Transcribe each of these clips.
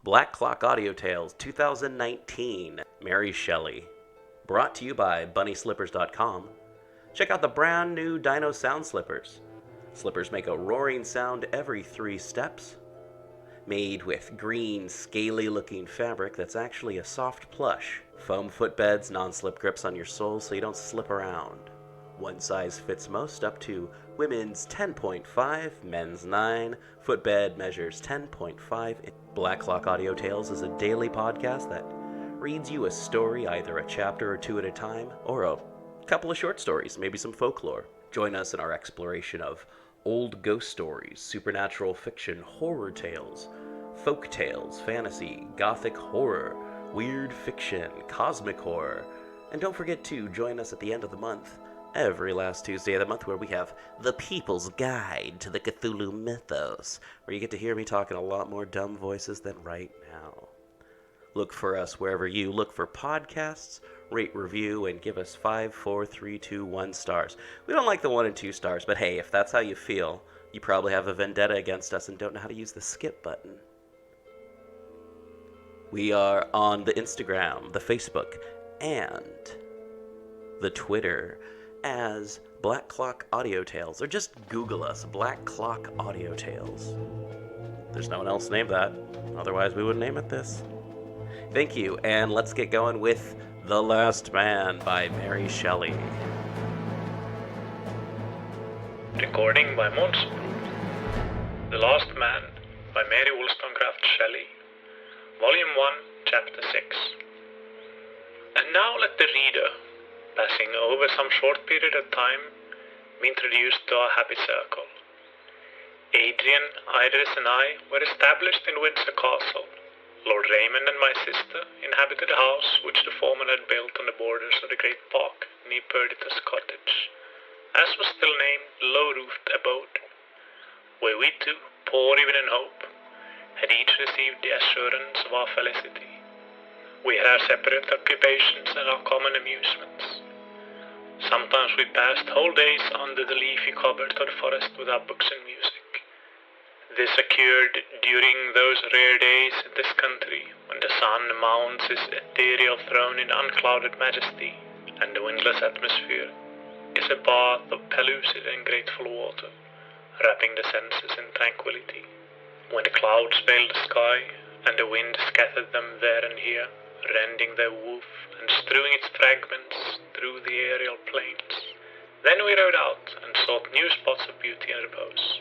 Black Clock Audio Tales 2019, Mary Shelley. Brought to you by BunnySlippers.com. Check out the brand new Dino sound slippers. Slippers make a roaring sound every 3 steps. Made with green, scaly-looking fabric that's actually a soft plush. Foam footbeds, non-slip grips on your soles so you don't slip around. One size fits most, up to women's 10.5, men's 9. Footbed measures 10.5. Black Clock Audio Tales is a daily podcast that reads you a story, either a chapter or 2 at a time, or a couple of short stories, maybe some folklore. Join us in our exploration of old ghost stories, supernatural fiction, horror tales, folk tales, fantasy, gothic horror, weird fiction, cosmic horror. And don't forget to join us at the end of the month, every last Tuesday of the month, where we have The People's Guide to the Cthulhu Mythos, where you get to hear me talk in a lot more dumb voices than right now. Look for us wherever you look for podcasts, rate, review, and give us 5, 4, 3, 2, 1 stars. We don't like the 1 and 2 stars, but hey, if that's how you feel, you probably have a vendetta against us and don't know how to use the skip button. We are on the Instagram, the Facebook, and the Twitter as Black Clock Audio Tales, or just Google us, Black Clock Audio Tales. There's no one else named that, otherwise we wouldn't name it this. Thank you, and let's get going with The Last Man by Mary Shelley. Recording by Monster. The Last Man by Mary Wollstonecraft Shelley. Volume 1, Chapter 6. And now let the reader, passing over some short period of time, be introduced to our happy circle. Adrian, Iris, and I were established in Windsor Castle. Lord Raymond and my sister inhabited a house which the foreman had built on the borders of the great park near Perdita's cottage, as was still named the low-roofed abode, where we two, poor even in hope, had each received the assurance of our felicity. We had our separate occupations and our common amusements. Sometimes we passed whole days under the leafy covert of the forest with our books and music. This occurred during those rare days in this country when the sun mounts his ethereal throne in unclouded majesty, and the windless atmosphere is a bath of pellucid and grateful water, wrapping the senses in tranquility. When the clouds veiled the sky, and the wind scattered them there and here, rending their woof and strewing its fragments through the aerial plains, then we rode out and sought new spots of beauty and repose.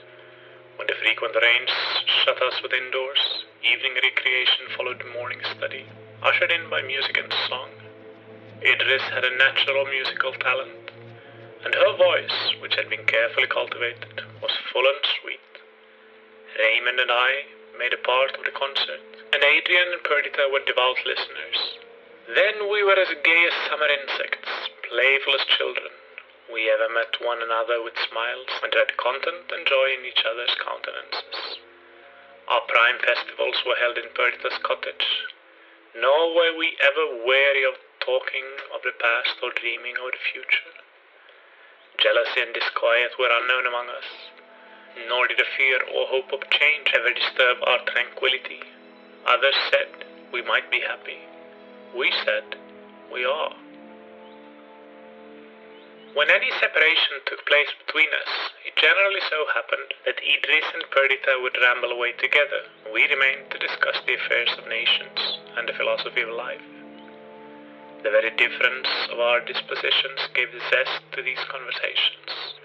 When the frequent rains shut us within doors, evening recreation followed the morning study, ushered in by music and song. Idris had a natural musical talent, and her voice, which had been carefully cultivated, was full and sweet. Raymond and I made a part of the concert, and Adrian and Perdita were devout listeners. Then we were as gay as summer insects, playful as children. We ever met one another with smiles and read content and joy in each other's countenances. Our prime festivals were held in Perdita's cottage, nor were we ever weary of talking of the past or dreaming of the future. Jealousy and disquiet were unknown among us, nor did a fear or hope of change ever disturb our tranquility. Others said we might be happy. We said we are. When any separation took place between us, it generally so happened that Idris and Perdita would ramble away together. We remained to discuss the affairs of nations and the philosophy of life. The very difference of our dispositions gave zest to these conversations.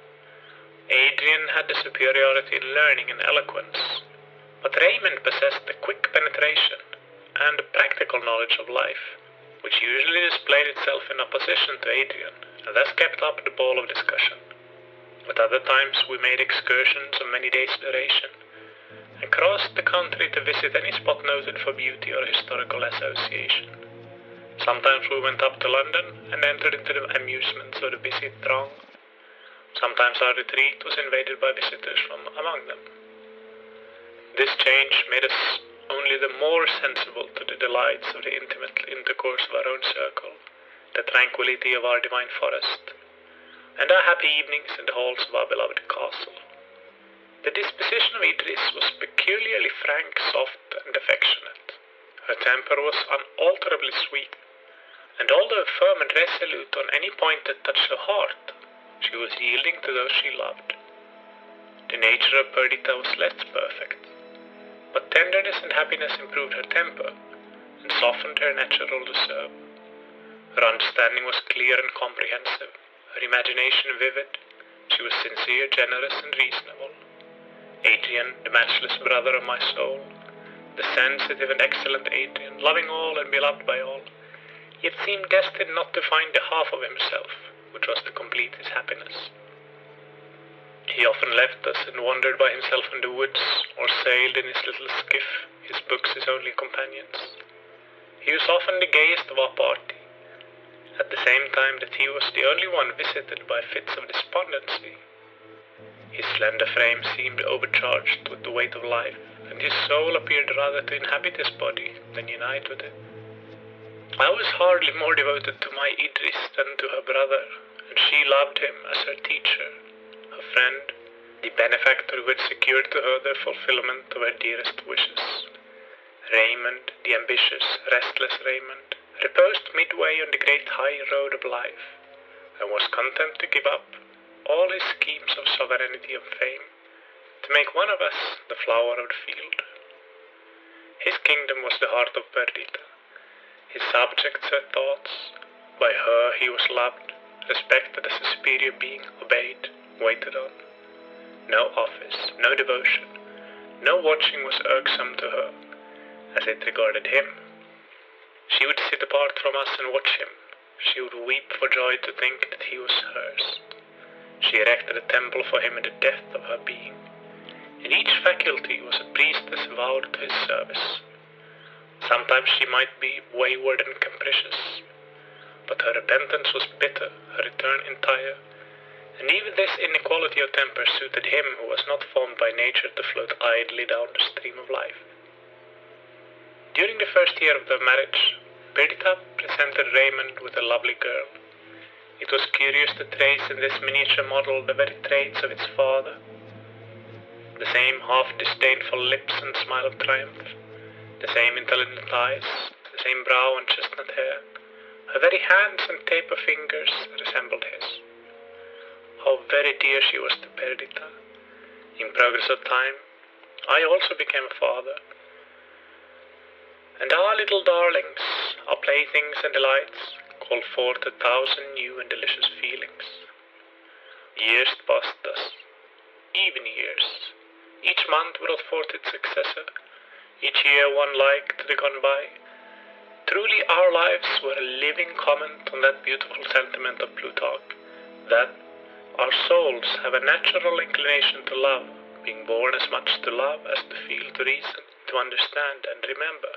Adrian had the superiority in learning and eloquence, but Raymond possessed the quick penetration and practical knowledge of life, which usually displayed itself in opposition to Adrian, and thus kept up the ball of discussion. At other times we made excursions of many days' duration, and crossed the country to visit any spot noted for beauty or historical association. Sometimes we went up to London and entered into the amusements of the busy throng. Sometimes our retreat was invaded by visitors from among them. This change made us only the more sensible to the delights of the intimate intercourse of our own circle, the tranquility of our divine forest, and our happy evenings in the halls of our beloved castle. The disposition of Idris was peculiarly frank, soft, and affectionate. Her temper was unalterably sweet, and although firm and resolute on any point that touched her heart, she was yielding to those she loved. The nature of Perdita was less perfect, but tenderness and happiness improved her temper and softened her natural reserve. Her understanding was clear and comprehensive, her imagination vivid. She was sincere, generous, and reasonable. Adrian, the matchless brother of my soul, the sensitive and excellent Adrian, loving all and beloved by all, yet seemed destined not to find the half of himself, which was to complete his happiness. He often left us and wandered by himself in the woods, or sailed in his little skiff, his books his only companions. He was often the gayest of our party, at the same time that he was the only one visited by fits of despondency. His slender frame seemed overcharged with the weight of life, and his soul appeared rather to inhabit his body than unite with it. I was hardly more devoted to my Idris than to her brother, and she loved him as her teacher, her friend, the benefactor who had secured to her the fulfillment of her dearest wishes. Raymond, the ambitious, restless Raymond, reposed midway on the great high road of life, and was content to give up all his schemes of sovereignty and fame, to make one of us the flower of the field. His kingdom was the heart of Perdita, his subjects her thoughts. By her he was loved, respected as a superior being, obeyed, waited on. No office, no devotion, no watching was irksome to her, as it regarded him. She would sit apart from us and watch him. She would weep for joy to think that he was hers. She erected a temple for him in the depth of her being, and each faculty was a priestess vowed to his service. Sometimes she might be wayward and capricious, but her repentance was bitter, her return entire, and even this inequality of temper suited him who was not formed by nature to float idly down the stream of life. During the first year of their marriage, Perdita presented Raymond with a lovely girl. It was curious to trace in this miniature model the very traits of its father. The same half-disdainful lips and smile of triumph, the same intelligent eyes, the same brow and chestnut hair. Her very hands and taper fingers resembled his. How very dear she was to Perdita. In progress of time, I also became a father. And our little darlings, our playthings and delights, called forth 1,000 new and delicious feelings. Years passed thus, even years. Each month brought forth its successor, each year one like to the gone by. Truly our lives were a living comment on that beautiful sentiment of Plutarch, that our souls have a natural inclination to love, being born as much to love as to feel, to reason, to understand and remember.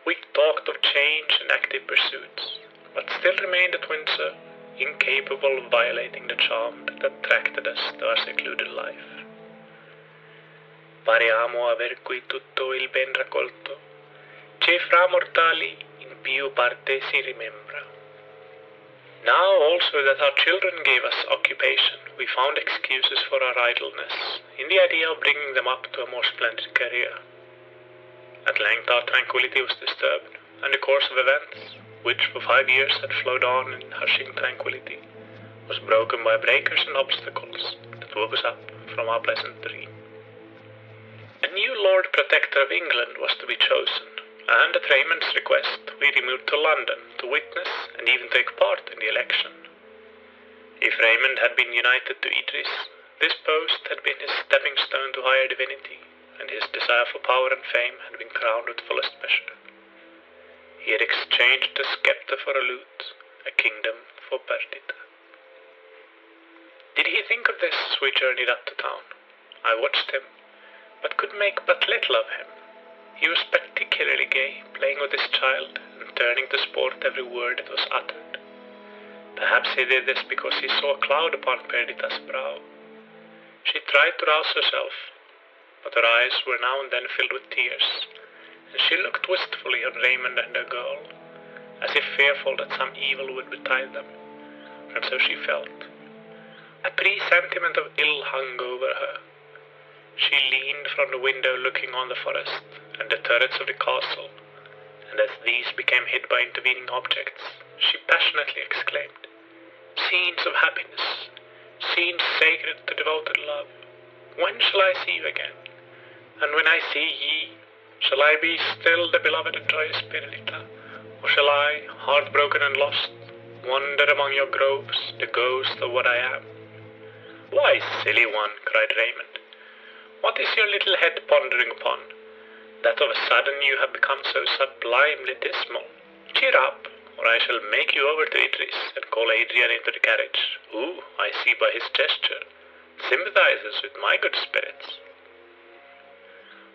We talked of change and active pursuits, but still remained at Windsor, incapable of violating the charm that attracted us to our secluded life. Pariamo aver qui tutto il ben raccolto, che fra mortali in più parte si rimembra. Now also that our children gave us occupation, we found excuses for our idleness, in the idea of bringing them up to a more splendid career. At length our tranquillity was disturbed, and the course of events, which for 5 years had flowed on in hushing tranquillity, was broken by breakers and obstacles that woke us up from our pleasant dream. A new Lord Protector of England was to be chosen, and at Raymond's request we removed to London to witness and even take part in the election. If Raymond had been united to Idris, this post had been his stepping stone to higher divinity, and his desire for power and fame had been crowned with fullest measure. He had exchanged the scepter for a lute, a kingdom for Perdita. Did he think of this as we journeyed up to town? I watched him, but could make but little of him. He was particularly gay, playing with his child, and turning to sport every word that was uttered. Perhaps he did this because he saw a cloud upon Perdita's brow. She tried to rouse herself, but her eyes were now and then filled with tears, and she looked wistfully on Raymond and her girl, as if fearful that some evil would betide them, and so she felt. A presentiment of ill hung over her. She leaned from the window looking on the forest and the turrets of the castle, and as these became hid by intervening objects, she passionately exclaimed, "Scenes of happiness, scenes sacred to devoted love, when shall I see you again? And when I see ye, shall I be still the beloved and joyous Perdita, or shall I, heartbroken and lost, wander among your groves, the ghost of what I am?" "Why, silly one," cried Raymond, "what is your little head pondering upon, that of a sudden you have become so sublimely dismal? Cheer up, or I shall make you over to Idris and call Adrian into the carriage, who, I see by his gesture, sympathizes with my good spirits."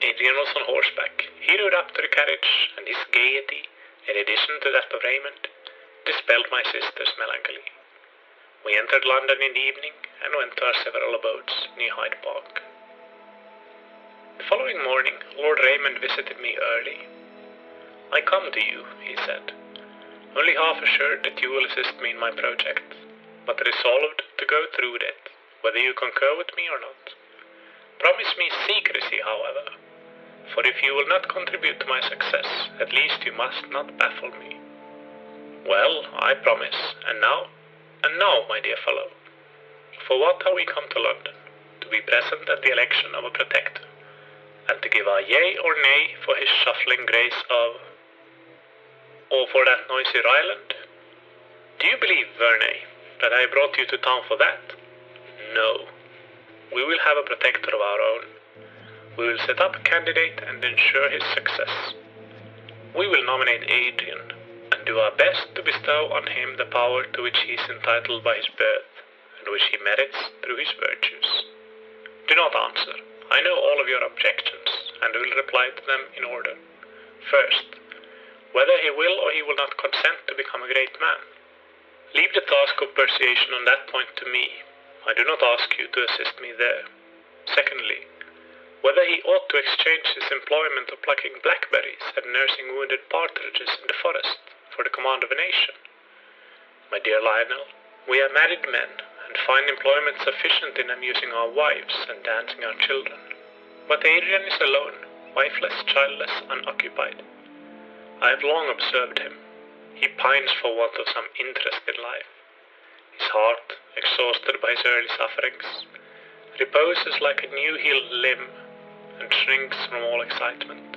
Adrian was on horseback. He rode up to the carriage, and his gaiety, in addition to that of Raymond, dispelled my sister's melancholy. We entered London in the evening and went to our several abodes near Hyde Park. The following morning, Lord Raymond visited me early. "I come to you," he said, "only half assured that you will assist me in my project, but resolved to go through with it, whether you concur with me or not. Promise me secrecy, however, for if you will not contribute to my success, at least you must not baffle me." "Well, I promise, and now, my dear fellow, for what are we come to London? To be present at the election of a protector, and to give our yea or nay for his shuffling grace of, or for that noisy Ryland? Do you believe, Verney, that I brought you to town for that? No. We will have a protector of our own. We will set up a candidate and ensure his success. We will nominate Adrian, and do our best to bestow on him the power to which he is entitled by his birth, and which he merits through his virtues. Do not answer. I know all of your objections, and will reply to them in order. First, whether he will or he will not consent to become a great man. Leave the task of persuasion on that point to me. I do not ask you to assist me there. Secondly, whether he ought to exchange his employment of plucking blackberries and nursing wounded partridges in the forest for the command of a nation. My dear Lionel, we are married men, and find employment sufficient in amusing our wives and dancing our children. But Adrian is alone, wifeless, childless, unoccupied. I have long observed him. He pines for want of some interest in life. His heart, exhausted by his early sufferings, reposes like a new-healed limb, and shrinks from all excitement.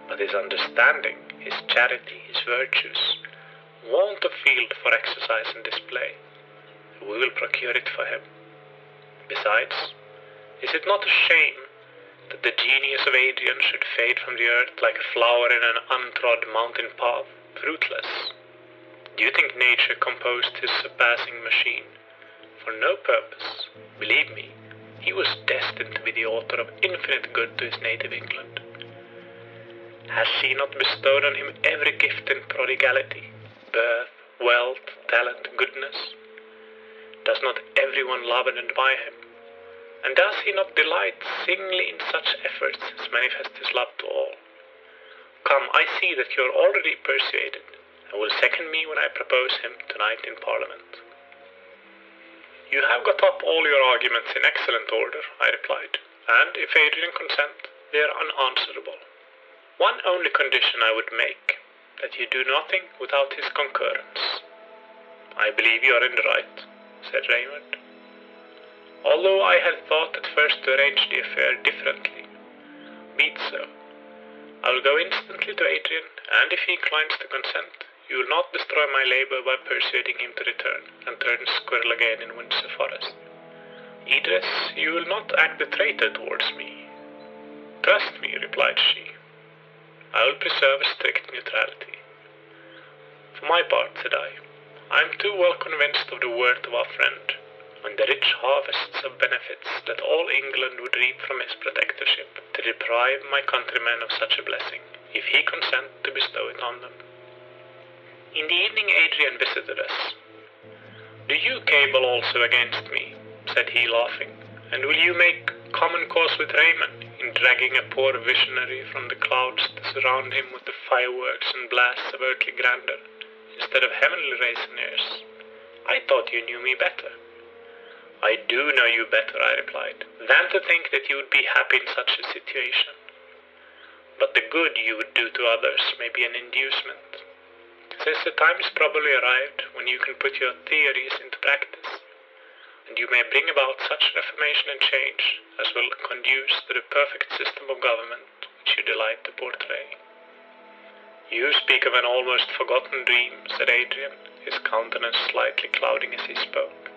But his understanding, his charity, his virtues, want a field for exercise and display. We will procure it for him. Besides, is it not a shame that the genius of Adrian should fade from the earth like a flower in an untrod mountain path, fruitless? Do you think nature composed his surpassing machine for no purpose? Believe me, he was destined to be the author of infinite good to his native England. Has she not bestowed on him every gift in prodigality, birth, wealth, talent, goodness? Does not everyone love and admire him? And does he not delight singly in such efforts as manifest his love to all? Come, I see that you are already persuaded, and will second me when I propose him tonight in Parliament. You have got up all your arguments in excellent order, I replied, and if Adrian consent, they are unanswerable. One only condition I would make, that you do nothing without his concurrence. I believe you are in the right, said Raymond. Although I had thought at first to arrange the affair differently. Be it so. I will go instantly to Adrian, and if he inclines to consent, you will not destroy my labor by persuading him to return and turn squirrel again in Windsor Forest. Idris, you will not act the traitor towards me. Trust me, replied she. I will preserve a strict neutrality. For my part, said I am too well convinced of the worth of our friend, and the rich harvests of benefits that all England would reap from his protectorship, to deprive my countrymen of such a blessing, if he consent to bestow it on them. In the evening Adrian visited us. Do you cable also against me, said he, laughing, and will you make common cause with Raymond in dragging a poor visionary from the clouds to surround him with the fireworks and blasts of earthly grandeur, instead of heavenly rays and airs? I thought you knew me better. I do know you better, I replied, than to think that you would be happy in such a situation. But the good you would do to others may be an inducement, since the time is probably arrived when you can put your theories into practice, and you may bring about such reformation and change as will conduce to the perfect system of government which you delight to portray. You speak of an almost forgotten dream, said Adrian, his countenance slightly clouding as he spoke.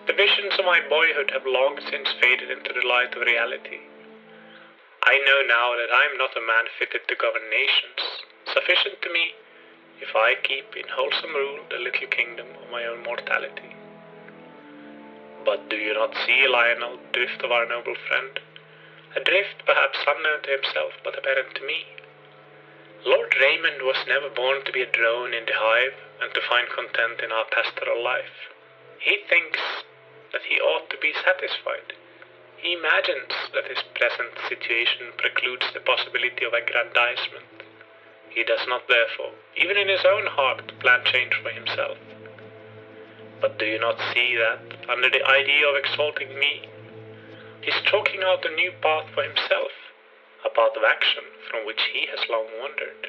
The visions of my boyhood have long since faded into the light of reality. I know now that I am not a man fitted to govern nations. Sufficient to me, if I keep in wholesome rule the little kingdom of my own mortality. But do you not see, Lionel, the drift of our noble friend? A drift perhaps unknown to himself, but apparent to me. Lord Raymond was never born to be a drone in the hive and to find content in our pastoral life. He thinks that he ought to be satisfied. He imagines that his present situation precludes the possibility of aggrandizement. He does not therefore, even in his own heart, plan change for himself. But do you not see that, under the idea of exalting me, he is chalking out a new path for himself, a path of action from which he has long wandered?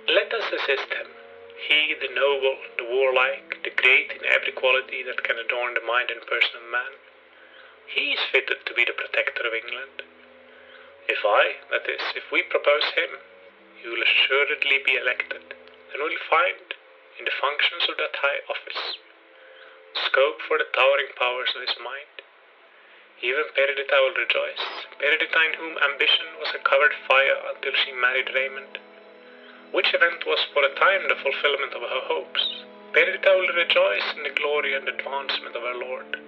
Let us assist him. He, the noble, the warlike, the great in every quality that can adorn the mind and person of man. He is fitted to be the protector of England. If we propose him, he will assuredly be elected, and will find, in the functions of that high office, scope for the towering powers of his mind. Even Perdita will rejoice, Perdita in whom ambition was a covered fire until she married Raymond, which event was for a time the fulfillment of her hopes. Perdita will rejoice in the glory and advancement of her lord,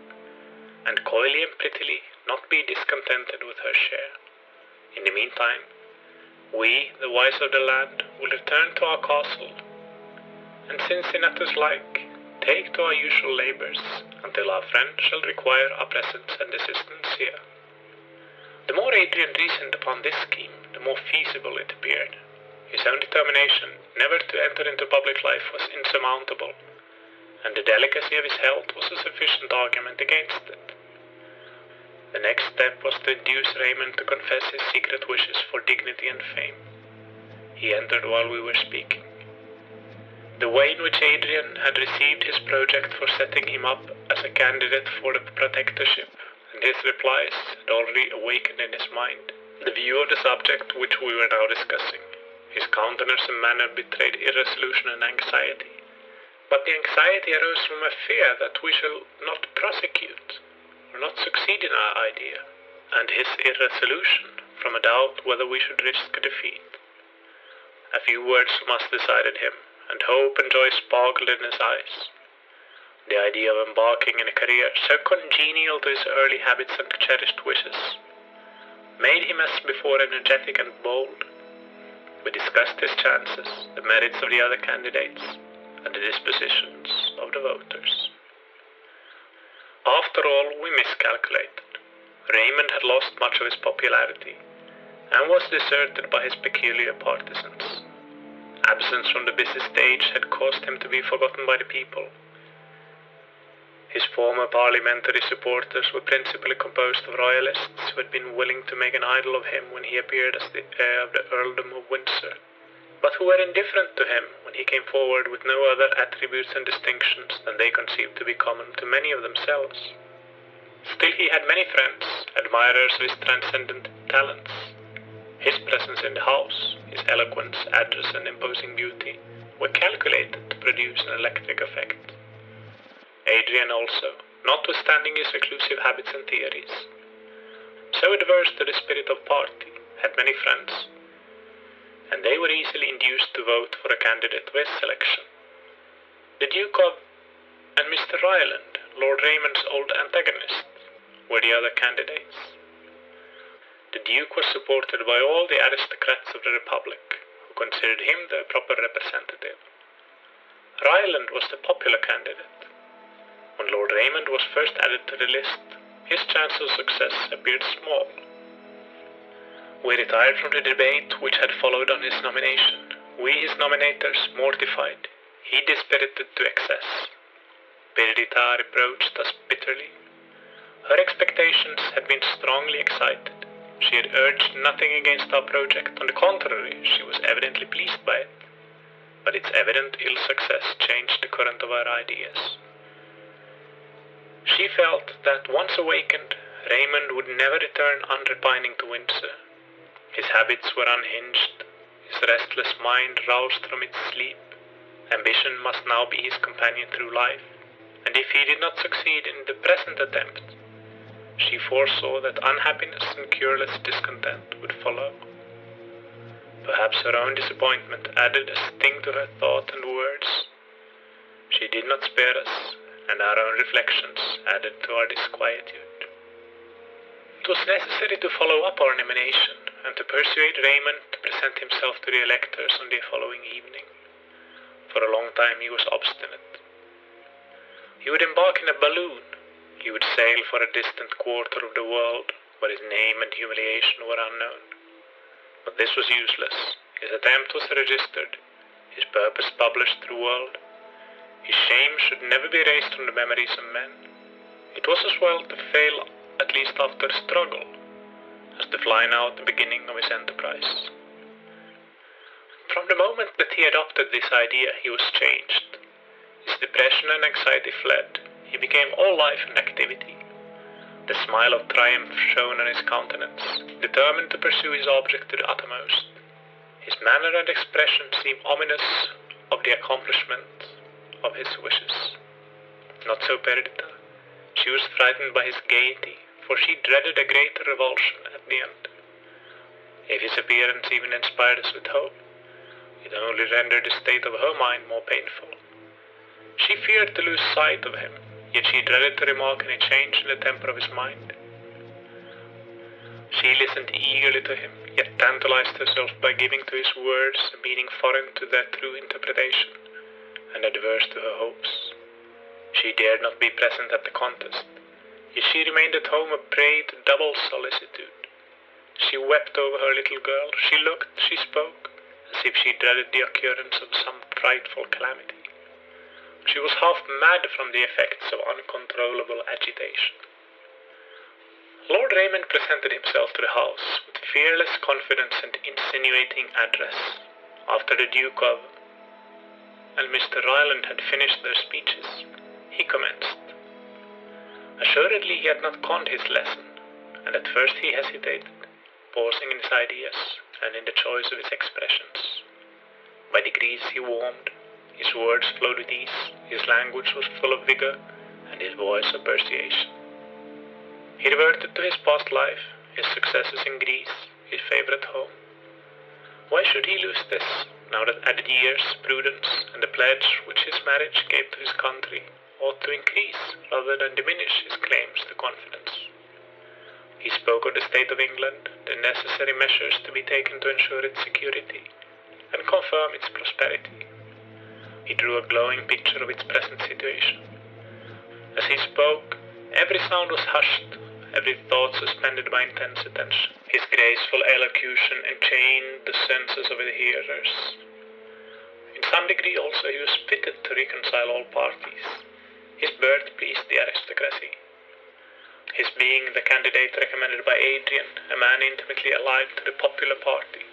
and coyly and prettily not be discontented with her share. In the meantime, we, the wise of the land, will return to our castle, and Cincinnatus like, take to our usual labours, until our friend shall require our presence and assistance here. The more Adrian reasoned upon this scheme, the more feasible it appeared. His own determination never to enter into public life was insurmountable, and the delicacy of his health was a sufficient argument against it. The next step was to induce Raymond to confess his secret wishes for dignity and fame. He entered while we were speaking. The way in which Adrian had received his project for setting him up as a candidate for the protectorship, and his replies had already awakened in his mind the view of the subject which we were now discussing. His countenance and manner betrayed irresolution and anxiety, but the anxiety arose from a fear that we shall not prosecute, or not succeed in our idea, and his irresolution from a doubt whether we should risk a defeat. A few words from us decided him, and hope and joy sparkled in his eyes. The idea of embarking in a career so congenial to his early habits and cherished wishes made him as before energetic and bold. We discussed his chances, the merits of the other candidates, and the dispositions of the voters. After all, we miscalculated. Raymond had lost much of his popularity, and was deserted by his peculiar partisans. Absence from the busy stage had caused him to be forgotten by the people. His former parliamentary supporters were principally composed of royalists who had been willing to make an idol of him when he appeared as the heir of the earldom of Windsor, but who were indifferent to him when he came forward with no other attributes and distinctions than they conceived to be common to many of themselves. Still he had many friends, admirers of his transcendent talents. His presence in the house, his eloquence, address, and imposing beauty were calculated to produce an electric effect. Adrian also, notwithstanding his reclusive habits and theories, so adverse to the spirit of party, had many friends, and they were easily induced to vote for a candidate for his selection. The Duke of and Mr. Ryland, Lord Raymond's old antagonist, were the other candidates. The Duke was supported by all the aristocrats of the Republic, who considered him their proper representative. Ryland was the popular candidate. When Lord Raymond was first added to the list, his chance of success appeared small. We retired from the debate which had followed on his nomination. We, his nominators, mortified, he dispirited to excess. Perdita reproached us bitterly. Her expectations had been strongly excited. She had urged nothing against our project. On the contrary, she was evidently pleased by it. But its evident ill success changed the current of our ideas. She felt that once awakened, Raymond would never return unrepining to Windsor. His habits were unhinged, his restless mind roused from its sleep. Ambition must now be his companion through life, and if he did not succeed in the present attempt, she foresaw that unhappiness and cureless discontent would follow. Perhaps her own disappointment added a sting to her thought and words. She did not spare us, and our own reflections added to our disquietude. It was necessary to follow up our nomination, and to persuade Raymond to present himself to the electors on the following evening. For a long time he was obstinate. He would embark in a balloon. He would sail for a distant quarter of the world, where his name and humiliation were unknown. But this was useless. His attempt was registered, his purpose published through the world. His shame should never be erased from the memories of men. It was as well to fail at least after a struggle, as to fly now at the beginning of his enterprise. From the moment that he adopted this idea, he was changed. His depression and anxiety fled. He became all life and activity. The smile of triumph shone on his countenance, determined to pursue his object to the uttermost. His manner and expression seemed ominous of the accomplishment of his wishes. Not so Perdita. She was frightened by his gaiety, for she dreaded a greater revulsion at the end. If his appearance even inspired us with hope, it only rendered the state of her mind more painful. She feared to lose sight of him, yet she dreaded to remark any change in the temper of his mind. She listened eagerly to him, yet tantalized herself by giving to his words a meaning foreign to their true interpretation, and adverse to her hopes. She dared not be present at the contest, yet she remained at home a prey to double solicitude. She wept over her little girl, she looked, she spoke, as if she dreaded the occurrence of some frightful calamity. She was half mad from the effects of uncontrollable agitation. Lord Raymond presented himself to the house with fearless confidence and insinuating address. After the Duke of and Mr. Ryland had finished their speeches, he commenced. Assuredly he had not conned his lesson, and at first he hesitated, pausing in his ideas and in the choice of his expressions. By degrees he warmed, his words flowed with ease, his language was full of vigor, and his voice of persuasion. He reverted to his past life, his successes in Greece, his favorite home. Why should he lose this, now that added years, prudence, and the pledge which his marriage gave to his country ought to increase rather than diminish his claims to confidence? He spoke of the state of England, the necessary measures to be taken to ensure its security and confirm its prosperity. He drew a glowing picture of its present situation. As he spoke, every sound was hushed, every thought suspended by intense attention. His graceful elocution enchained the senses of the hearers. In some degree also he was fitted to reconcile all parties. His birth pleased the aristocracy. His being the candidate recommended by Adrian, a man intimately allied to the popular party,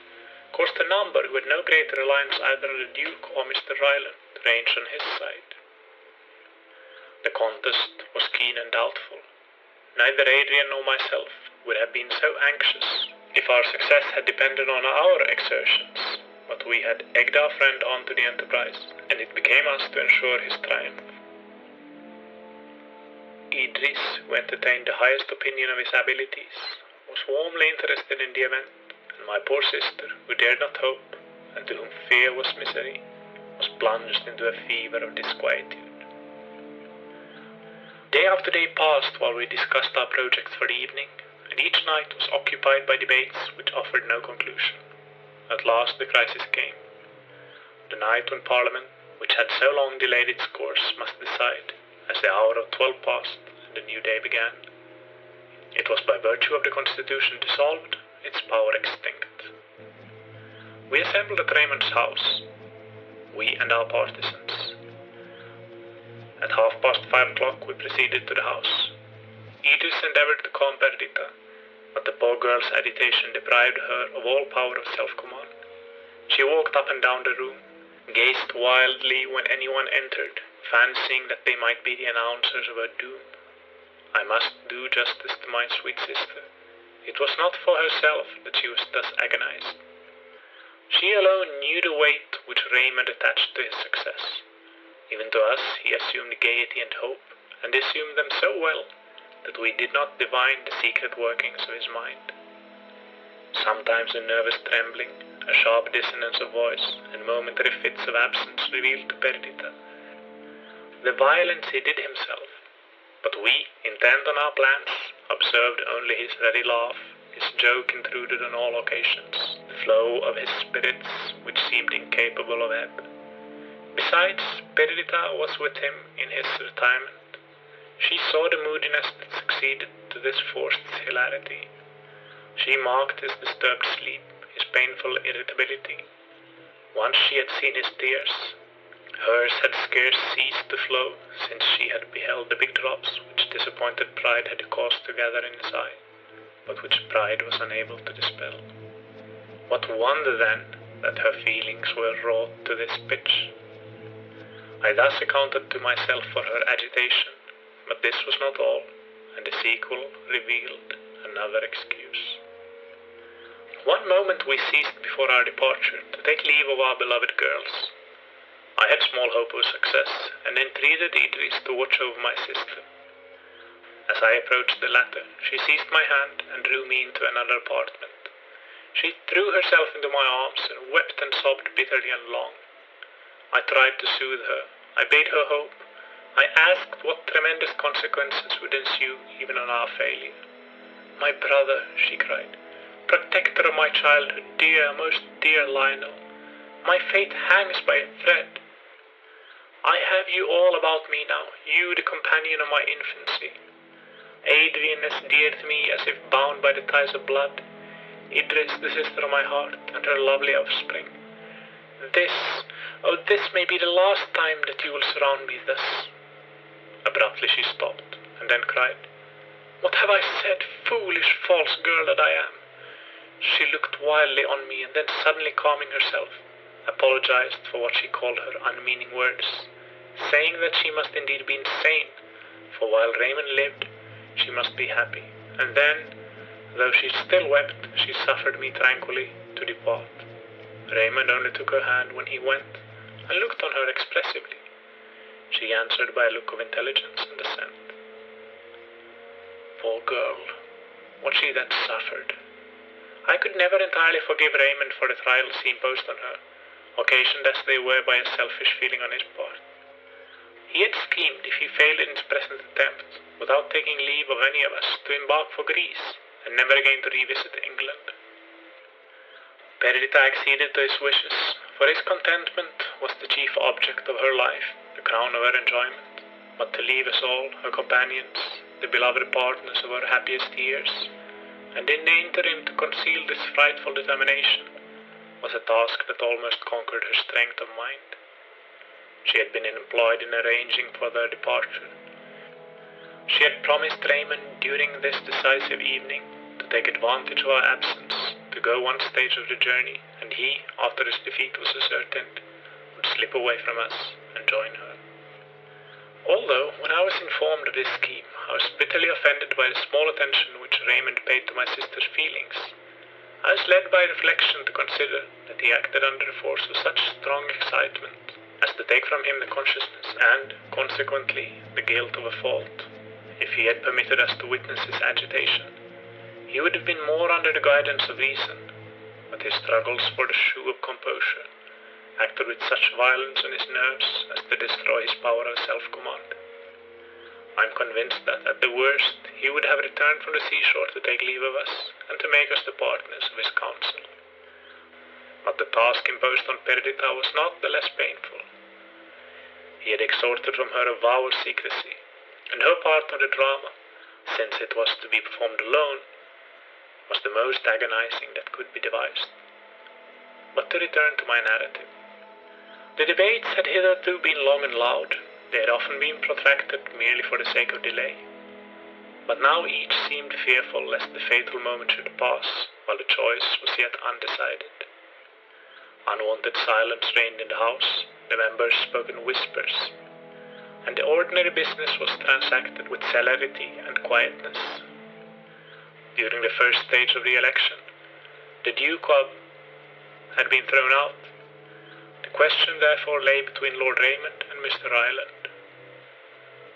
caused a number who had no greater reliance either on the Duke or Mr. Ryland to range on his side. The contest was keen and doubtful. Neither Adrian nor myself would have been so anxious if our success had depended on our exertions, but we had egged our friend on to the enterprise, and it became us to ensure his triumph. Idris, who entertained the highest opinion of his abilities, was warmly interested in the event, and my poor sister, who dared not hope, and to whom fear was misery, was plunged into a fever of disquietude. Day after day passed while we discussed our projects for the evening, and each night was occupied by debates which offered no conclusion. At last the crisis came. The night when Parliament, which had so long delayed its course, must decide, as the hour of 12 passed and the new day began. It was by virtue of the Constitution dissolved, its power extinct. We assembled at Raymond's house, we and our partisans. At 5:30 we proceeded to the house. Edith endeavored to calm Perdita, but the poor girl's agitation deprived her of all power of self-command. She walked up and down the room, gazed wildly when anyone entered, fancying that they might be the announcers of her doom. I must do justice to my sweet sister. It was not for herself that she was thus agonized. She alone knew the weight which Raymond attached to his success. Even to us he assumed gaiety and hope, and assumed them so well that we did not divine the secret workings of his mind. Sometimes a nervous trembling, a sharp dissonance of voice, and momentary fits of absence revealed to Perdita the violence he did himself, but we, intent on our plans, observed only his ready laugh, his joke intruded on all occasions, the flow of his spirits which seemed incapable of ebb. Besides, Perdita was with him in his retirement. She saw the moodiness that succeeded to this forced hilarity. She marked his disturbed sleep, his painful irritability. Once she had seen his tears. Hers had scarce ceased to flow since she had beheld the big drops which disappointed pride had caused to gather in his eye, but which pride was unable to dispel. What wonder, then, that her feelings were wrought to this pitch? I thus accounted to myself for her agitation, but this was not all, and the sequel revealed another excuse. One moment we ceased before our departure to take leave of our beloved girls. I had small hope of success, and entreated Idris to watch over my sister. As I approached the latter, she seized my hand and drew me into another apartment. She threw herself into my arms and wept and sobbed bitterly and long. I tried to soothe her. I bade her hope. I asked what tremendous consequences would ensue even on our failure. "My brother," she cried, "protector of my childhood, dear, most dear Lionel, my fate hangs by a thread. I have you all about me now, you the companion of my infancy. Adrian as dear to me as if bound by the ties of blood, Idris the sister of my heart, and her lovely offspring. This may be the last time that you will surround me thus." Abruptly she stopped, and then cried, "What have I said, foolish, false girl that I am?" She looked wildly on me, and then suddenly calming herself, apologized for what she called her unmeaning words, saying that she must indeed be insane, for while Raymond lived, she must be happy, and then, though she still wept, she suffered me tranquilly to depart. Raymond only took her hand when he went, and looked on her expressively. She answered by a look of intelligence and assent. Poor girl, what she then suffered! I could never entirely forgive Raymond for the trials he imposed on her, occasioned as they were by a selfish feeling on his part. He had schemed, if he failed in his present attempt, without taking leave of any of us, to embark for Greece, and never again to revisit England. Perdita acceded to his wishes, for his contentment was the chief object of her life, the crown of her enjoyment. But to leave us all, her companions, the beloved partners of her happiest years, and in the interim to conceal this frightful determination, was a task that almost conquered her strength of mind. She had been employed in arranging for their departure. She had promised Raymond during this decisive evening to take advantage of our absence, to go one stage of the journey, and he, after his defeat was ascertained, would slip away from us and join her. Although, when I was informed of this scheme, I was bitterly offended by the small attention which Raymond paid to my sister's feelings, I was led by reflection to consider that he acted under the force of such strong excitement as to take from him the consciousness and, consequently, the guilt of a fault. If he had permitted us to witness his agitation, he would have been more under the guidance of reason, but his struggles for the shoe of composure acted with such violence on his nerves as to destroy his power of self-command. I am convinced that, at the worst, he would have returned from the seashore to take leave of us, and to make us the partners of his counsel. But the task imposed on Perdita was not the less painful. He had extorted from her a vow of secrecy, and her part of the drama, since it was to be performed alone, was the most agonizing that could be devised. But to return to my narrative. The debates had hitherto been long and loud. They had often been protracted merely for the sake of delay, but now each seemed fearful lest the fatal moment should pass while the choice was yet undecided. Unwanted silence reigned in the house, the members spoke in whispers, and the ordinary business was transacted with celerity and quietness. During the first stage of the election, the Duke had been thrown out. The question therefore lay between Lord Raymond and Mr. Ryland.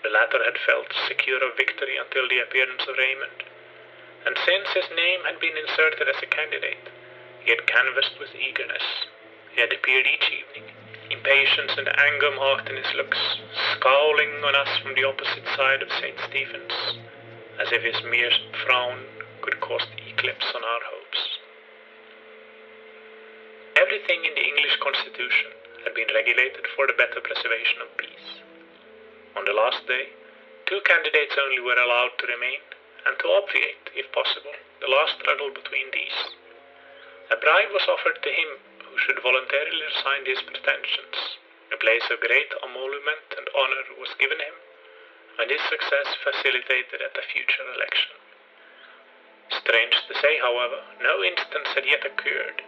The latter had felt secure of victory until the appearance of Raymond, and since his name had been inserted as a candidate, he had canvassed with eagerness. He had appeared each evening, impatience and anger marked in his looks, scowling on us from the opposite side of St. Stephen's, as if his mere frown could cause the eclipse on our hopes. Everything in the English Constitution had been regulated for the better preservation of peace. On the last day, 2 candidates only were allowed to remain, and to obviate, if possible, the last struggle between these. A bribe was offered to him who should voluntarily resign his pretensions. A place of great emolument and honor was given him, and his success facilitated at a future election. Strange to say, however, no instance had yet occurred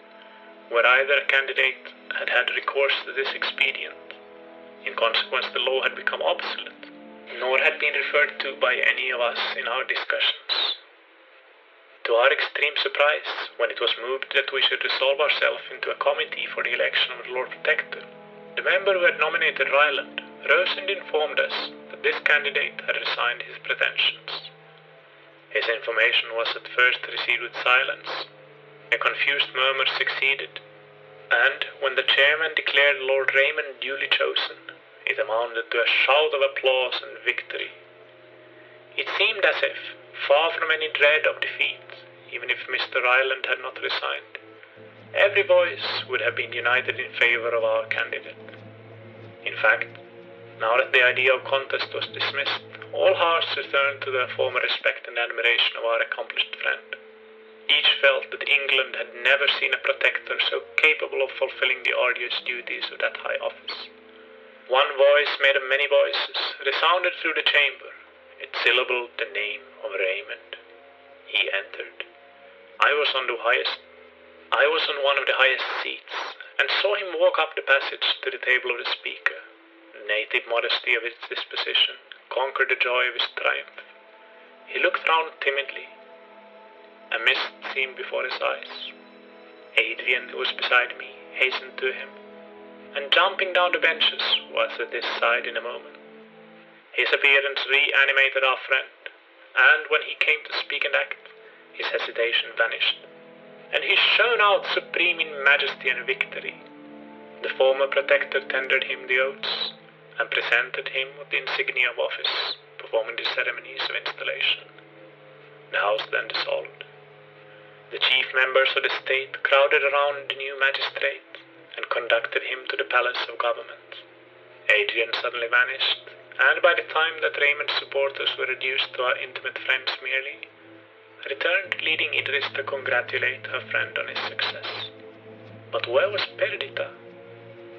where either candidate had had recourse to this expedient. In consequence, the law had become obsolete, nor had been referred to by any of us in our discussions. To our extreme surprise, when it was moved that we should resolve ourselves into a committee for the election of the Lord Protector, the member who had nominated Ryland rose and informed us that this candidate had resigned his pretensions. His information was at first received with silence. A confused murmur succeeded, and when the chairman declared Lord Raymond duly chosen, it amounted to a shout of applause and victory. It seemed as if, far from any dread of defeat, even if Mr. Ryland had not resigned, every voice would have been united in favor of our candidate. In fact, now that the idea of contest was dismissed, all hearts returned to their former respect and admiration of our accomplished friend. Each felt that England had never seen a protector so capable of fulfilling the arduous duties of that high office. One voice made of many voices resounded through the chamber. It syllabled the name of Raymond. He entered. I was on one of the highest seats, and saw him walk up the passage to the table of the speaker. The native modesty of his disposition conquered the joy of his triumph. He looked round timidly. A mist seemed before his eyes. Adrian, who was beside me, hastened to him, and jumping down the benches, was at his side in a moment. His appearance reanimated our friend, and when he came to speak and act, his hesitation vanished, and he shone out supreme in majesty and victory. The former protector tendered him the oaths, and presented him with the insignia of office, performing the ceremonies of installation. The house then dissolved. The chief members of the state crowded around the new magistrate, and conducted him to the palace of government. Adrian suddenly vanished, and by the time that Raymond's supporters were reduced to our intimate friends merely, returned leading Idris to congratulate her friend on his success. But where was Perdita?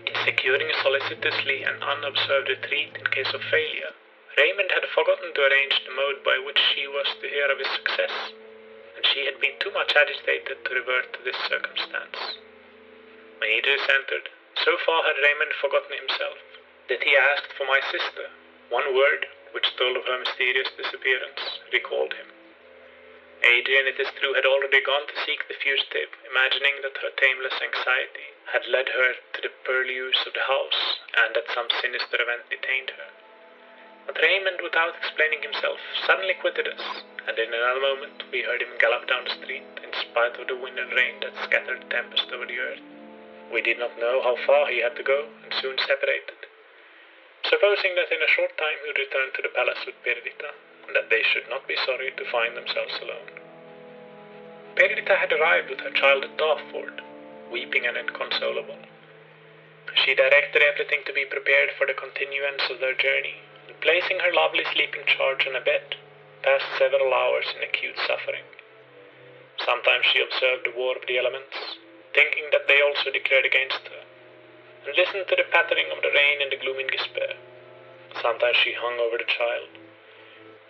In securing a solicitously and unobserved retreat in case of failure, Raymond had forgotten to arrange the mode by which she was to hear of his success, and she had been too much agitated to revert to this circumstance. When Idris entered, so far had Raymond forgotten himself that he asked for my sister. One word, which told of her mysterious disappearance, recalled him. Adrian, it is true, had already gone to seek the fugitive, imagining that her tameless anxiety had led her to the purlieus of the house, and that some sinister event detained her. But Raymond, without explaining himself, suddenly quitted us, and in another moment we heard him gallop down the street, in spite of the wind and rain that scattered tempest over the earth. We did not know how far he had to go, and soon separated, supposing that in a short time he would return to the palace with Perdita, and that they should not be sorry to find themselves alone. Perdita had arrived with her child at Dartford, weeping and inconsolable. She directed everything to be prepared for the continuance of their journey, and placing her lovely sleeping charge on a bed, passed several hours in acute suffering. Sometimes she observed the war of the elements, thinking that they also declared against her, and listened to the pattering of the rain in the gloom in despair. Sometimes she hung over the child,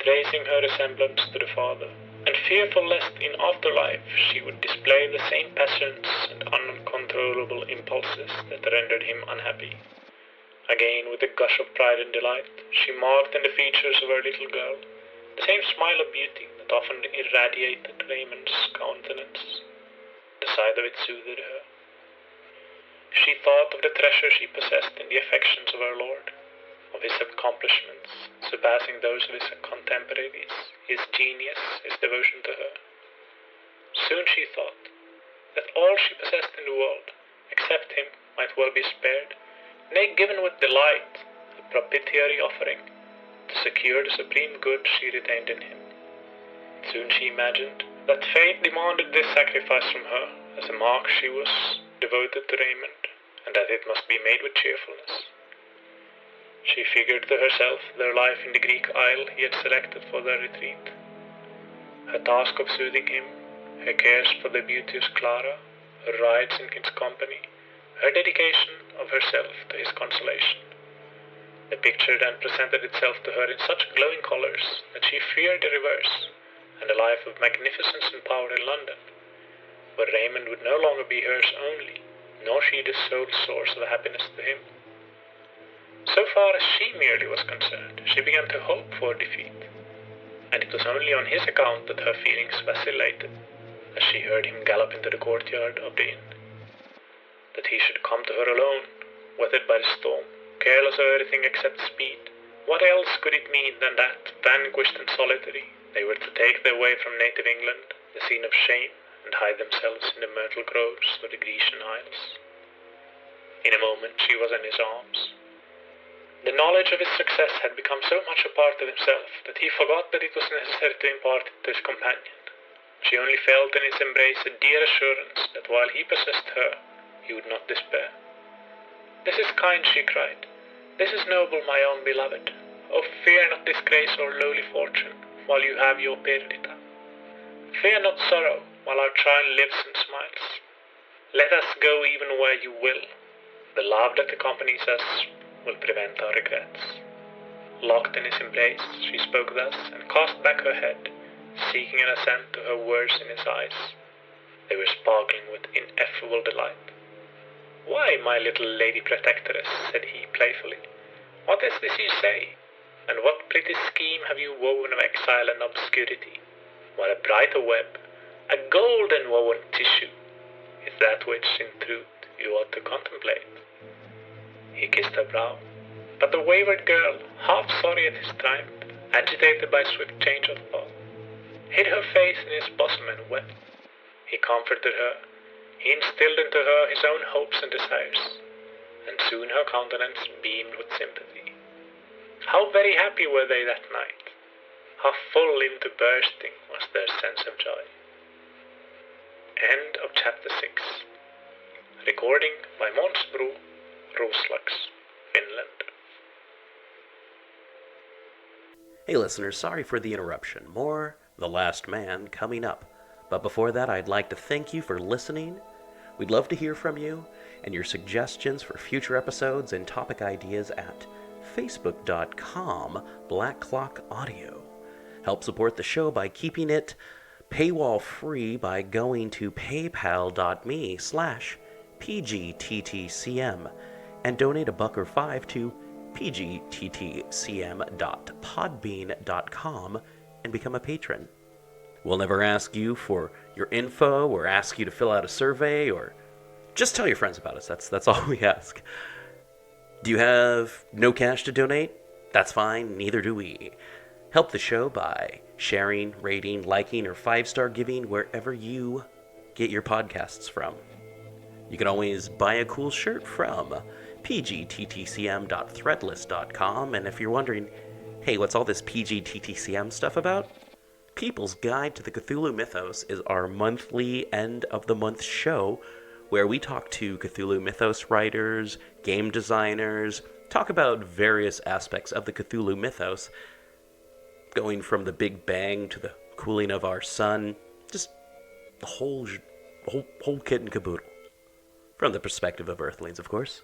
tracing her resemblance to the father, and fearful lest in afterlife she would display the same passions and uncontrollable impulses that rendered him unhappy. Again, with a gush of pride and delight, she marked in the features of her little girl the same smile of beauty that often irradiated Raymond's countenance. The sight of it soothed her. She thought of the treasure she possessed in the affections of her lord, of his accomplishments surpassing those of his contemporaries, his genius, his devotion to her. Soon she thought that all she possessed in the world, except him, might well be spared, nay, given with delight, a propitiatory offering, to secure the supreme good she retained in him. Soon she imagined that fate demanded this sacrifice from her as a mark she was devoted to Raymond, and that it must be made with cheerfulness. She figured to herself their life in the Greek isle he had selected for their retreat. Her task of soothing him, her cares for the beauteous Clara, her rides in his company, her dedication of herself to his consolation. The picture then presented itself to her in such glowing colors that she feared the reverse, and a life of magnificence and power in London, where Raymond would no longer be hers only, nor she the sole source of happiness to him. So far as she merely was concerned, she began to hope for defeat, and it was only on his account that her feelings vacillated, as she heard him gallop into the courtyard of the inn. That he should come to her alone, weathered by the storm, careless of everything except speed. What else could it mean than that, vanquished and solitary, they were to take their way from native England, the scene of shame, and hide themselves in the myrtle groves of the Grecian Isles? In a moment she was in his arms. The knowledge of his success had become so much a part of himself that he forgot that it was necessary to impart it to his companion. She only felt in his embrace a dear assurance that while he possessed her, he would not despair. "This is kind," she cried. "This is noble, my own beloved. Oh, fear not disgrace or lowly fortune, while you have your Perdita. Fear not sorrow, while our child lives and smiles. Let us go even where you will. The love that accompanies us will prevent our regrets." Locked in his embrace, she spoke thus, and cast back her head, seeking an assent to her words in his eyes. They were sparkling with ineffable delight. "Why, my little lady protectress," said he playfully, "what is this you say? And what pretty scheme have you woven of exile and obscurity? What a brighter web, a golden woven tissue, is that which, in truth, you ought to contemplate." He kissed her brow, but the wayward girl, half sorry at his triumph, agitated by swift change of thought, hid her face in his bosom and wept. He comforted her. He instilled into her his own hopes and desires, and soon her countenance beamed with sympathy. How very happy were they that night! How full into bursting was their sense of joy! End of chapter 6. Recording by Måns Bro, Roslax, Finland. Hey listeners, sorry for the interruption. More The Last Man coming up. But before that, I'd like to thank you for listening. We'd love to hear from you and your suggestions for future episodes and topic ideas at facebook.com/blackclockaudio. Help support the show by keeping it paywall free by going to paypal.me/pgttcm and donate $1 or $5 to pgttcm.podbean.com and become a patron. We'll never ask you for your info or ask you to fill out a survey or just tell your friends about us. That's all we ask. Do you have no cash to donate? That's fine, neither do we. Help the show by sharing, rating, liking, or 5-star giving wherever you get your podcasts from. You can always buy a cool shirt from pgttcm.threadless.com, and if you're wondering, hey, what's all this PGTTCM stuff about? People's Guide to the Cthulhu Mythos is our monthly end-of-the-month show where we talk to Cthulhu Mythos writers, game designers, talk about various aspects of the Cthulhu Mythos, going from the Big Bang to the cooling of our sun, just the whole kit and caboodle, from the perspective of Earthlings, of course.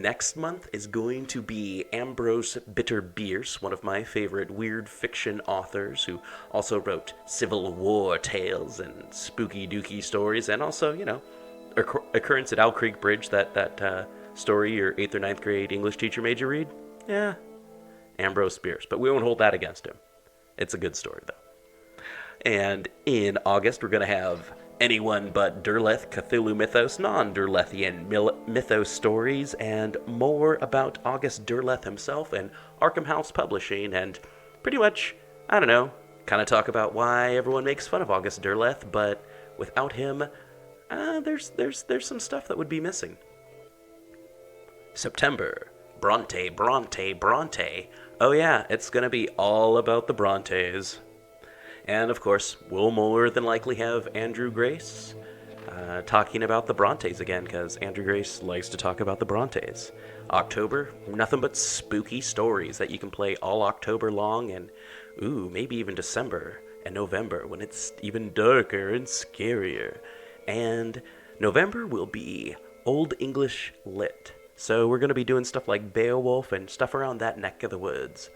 Next month is going to be Ambrose Bitterbierce, one of my favorite weird fiction authors who also wrote Civil War tales and spooky dooky stories, and also, Occurrence at Owl Creek Bridge, that story your 8th or ninth grade English teacher made you read. Yeah, Ambrose Bierce, but we won't hold that against him. It's a good story, though. And in August, we're going to have Anyone But Derleth Cthulhu Mythos, non-Derlethian mythos stories, and more about August Derleth himself and Arkham House Publishing, and pretty much, I don't know, kind of talk about why everyone makes fun of August Derleth, but without him, there's some stuff that would be missing. September, Bronte. Oh yeah, it's gonna be all about the Brontes. And of course, we'll more than likely have Andrew Grace talking about the Brontes again, because Andrew Grace likes to talk about the Brontes. October, nothing but spooky stories that you can play all October long, and maybe even December and November when it's even darker and scarier. And November will be Old English lit. So we're going to be doing stuff like Beowulf and stuff around that neck of the woods.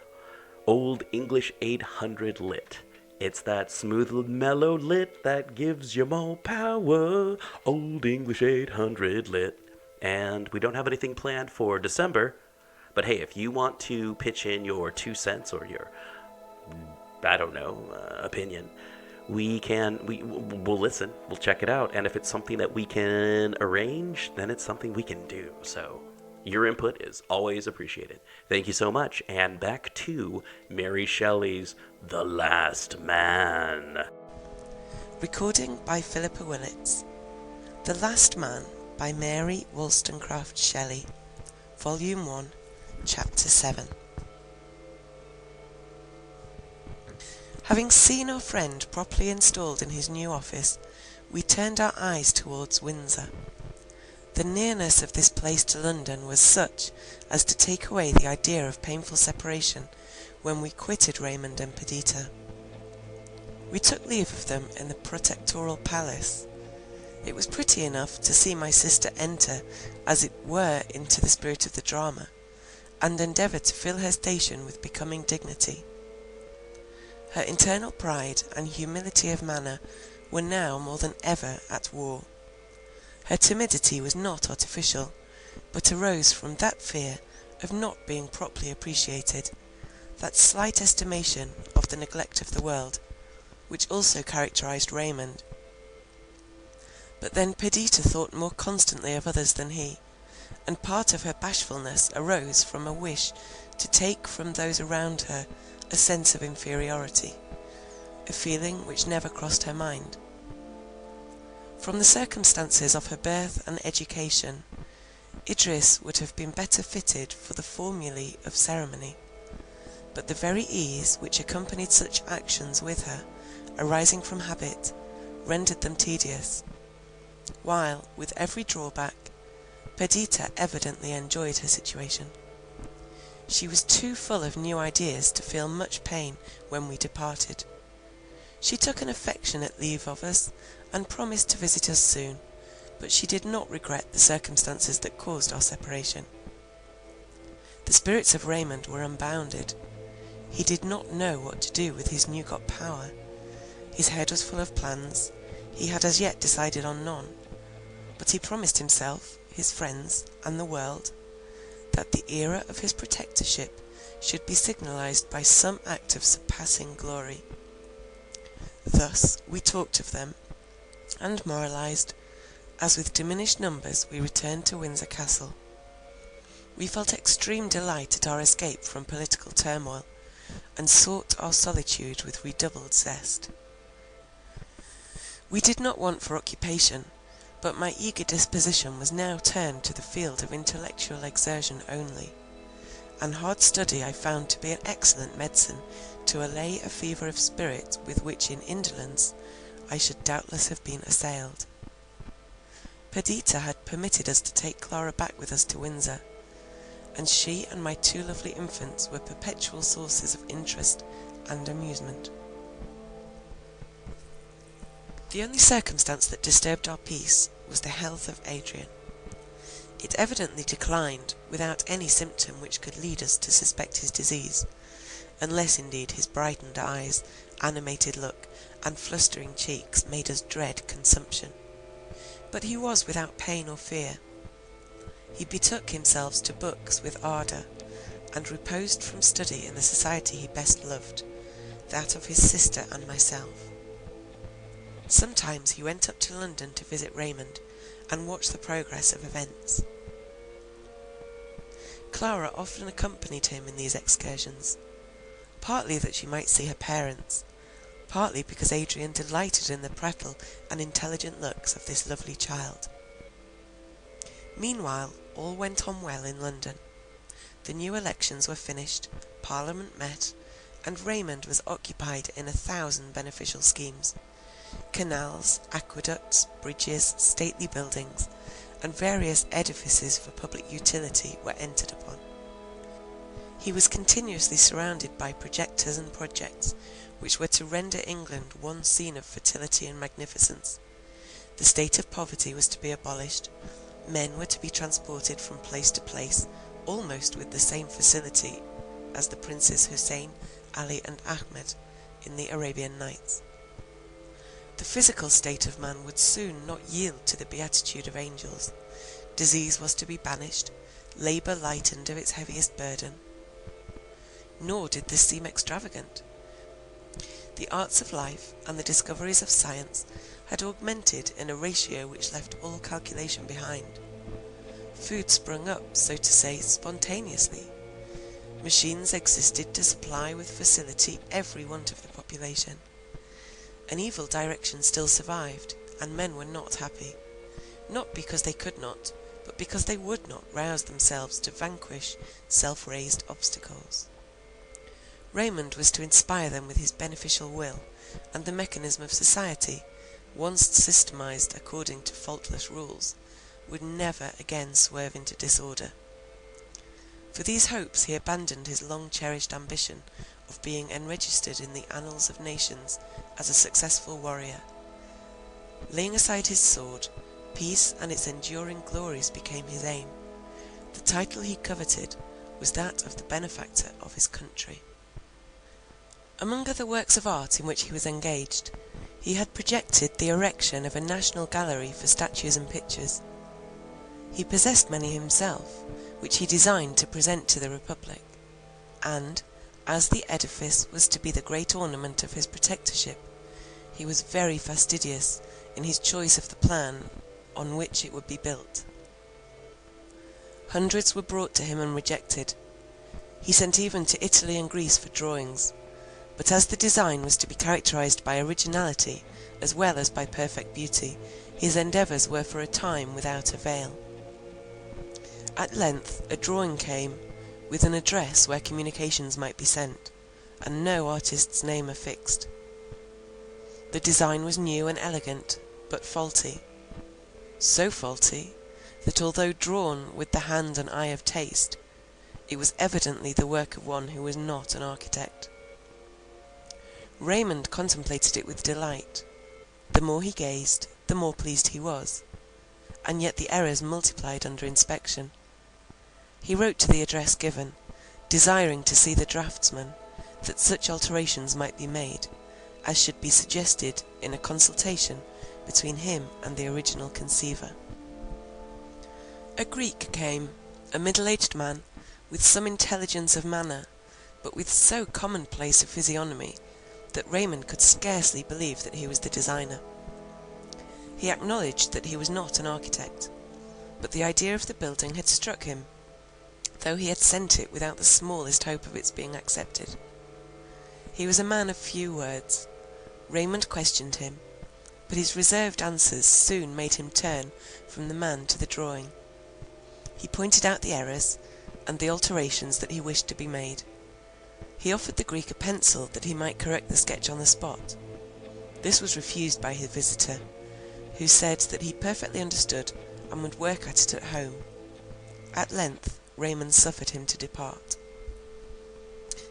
Old English 800 lit. It's that smooth, mellow lit that gives you more power. Old English 800 lit. And we don't have anything planned for December. But hey, if you want to pitch in your 2 cents or your, opinion, we'll listen. We'll check it out. And if it's something that we can arrange, then it's something we can do. So your input is always appreciated. Thank you so much. And back to Mary Shelley's The Last Man. Recording by Philippa Willits. The Last Man by Mary Wollstonecraft Shelley. Volume 1, Chapter 7. Having seen our friend properly installed in his new office, we turned our eyes towards Windsor. The nearness of this place to London was such as to take away the idea of painful separation when we quitted Raymond and Perdita. We took leave of them in the Protectoral Palace. It was pretty enough to see my sister enter, as it were, into the spirit of the drama, and endeavour to fill her station with becoming dignity. Her internal pride and humility of manner were now more than ever at war. Her timidity was not artificial, but arose from that fear of not being properly appreciated, that slight estimation of the neglect of the world, which also characterized Raymond. But then Perdita thought more constantly of others than he, and part of her bashfulness arose from a wish to take from those around her a sense of inferiority, a feeling which never crossed her mind. From the circumstances of her birth and education, Idris would have been better fitted for the formulae of ceremony, but the very ease which accompanied such actions with her, arising from habit, rendered them tedious, while, with every drawback, Perdita evidently enjoyed her situation. She was too full of new ideas to feel much pain when we departed. She took an affectionate leave of us, and promised to visit us soon, but she did not regret the circumstances that caused our separation. The spirits of Raymond were unbounded. He did not know what to do with his new-got power. His head was full of plans. He had as yet decided on none, but he promised himself, his friends, and the world, that the era of his protectorship should be signalized by some act of surpassing glory. Thus we talked of them, and moralized, as with diminished numbers we returned to Windsor Castle. We felt extreme delight at our escape from political turmoil, and sought our solitude with redoubled zest. We did not want for occupation, but my eager disposition was now turned to the field of intellectual exertion only, and hard study I found to be an excellent medicine to allay a fever of spirit with which in indolence I should doubtless have been assailed. Perdita had permitted us to take Clara back with us to Windsor, and she and my 2 lovely infants were perpetual sources of interest and amusement. The only circumstance that disturbed our peace was the health of Adrian. It evidently declined without any symptom which could lead us to suspect his disease, unless indeed his brightened eyes, animated look, and flustering cheeks made us dread consumption. But he was without pain or fear. He betook himself to books with ardour, and reposed from study in the society he best loved, that of his sister and myself. Sometimes he went up to London to visit Raymond, and watch the progress of events. Clara often accompanied him in these excursions, partly that she might see her parents, partly because Adrian delighted in the prattle and intelligent looks of this lovely child. Meanwhile, all went on well in London. The new elections were finished, Parliament met, and Raymond was occupied in 1,000 beneficial schemes. Canals, aqueducts, bridges, stately buildings, and various edifices for public utility were entered upon. He was continuously surrounded by projectors and projects, which were to render England one scene of fertility and magnificence. The state of poverty was to be abolished, men were to be transported from place to place, almost with the same facility as the Princes Hussein, Ali and Ahmed in the Arabian Nights. The physical state of man would soon not yield to the beatitude of angels. Disease was to be banished, labour lightened of its heaviest burden. Nor did this seem extravagant. The arts of life and the discoveries of science had augmented in a ratio which left all calculation behind. Food sprung up, so to say, spontaneously. Machines existed to supply with facility every want of the population. An evil direction still survived, and men were not happy, not because they could not, but because they would not rouse themselves to vanquish self-raised obstacles. Raymond was to inspire them with his beneficial will, and the mechanism of society, once systematized according to faultless rules, would never again swerve into disorder. For these hopes he abandoned his long-cherished ambition of being enregistered in the annals of nations as a successful warrior. Laying aside his sword, peace and its enduring glories became his aim. The title he coveted was that of the benefactor of his country. Among other works of art in which he was engaged, he had projected the erection of a national gallery for statues and pictures. He possessed many himself, which he designed to present to the Republic, and, as the edifice was to be the great ornament of his protectorship, he was very fastidious in his choice of the plan on which it would be built. Hundreds were brought to him and rejected. He sent even to Italy and Greece for drawings, but as the design was to be characterized by originality as well as by perfect beauty, his endeavours were for a time without avail. At length a drawing came, with an address where communications might be sent, and no artist's name affixed. The design was new and elegant, but faulty. So faulty, that although drawn with the hand and eye of taste, it was evidently the work of one who was not an architect. Raymond contemplated it with delight. The more he gazed, the more pleased he was, and yet the errors multiplied under inspection. He wrote to the address given, desiring to see the draftsman, that such alterations might be made, as should be suggested in a consultation between him and the original conceiver. A Greek came, a middle-aged man, with some intelligence of manner, but with so commonplace a physiognomy, that Raymond could scarcely believe that he was the designer. He acknowledged that he was not an architect, but the idea of the building had struck him, though he had sent it without the smallest hope of its being accepted. He was a man of few words. Raymond questioned him, but his reserved answers soon made him turn from the man to the drawing. He pointed out the errors, and the alterations that he wished to be made. He offered the Greek a pencil that he might correct the sketch on the spot. This was refused by his visitor, who said that he perfectly understood and would work at it at home. At length Raymond suffered him to depart.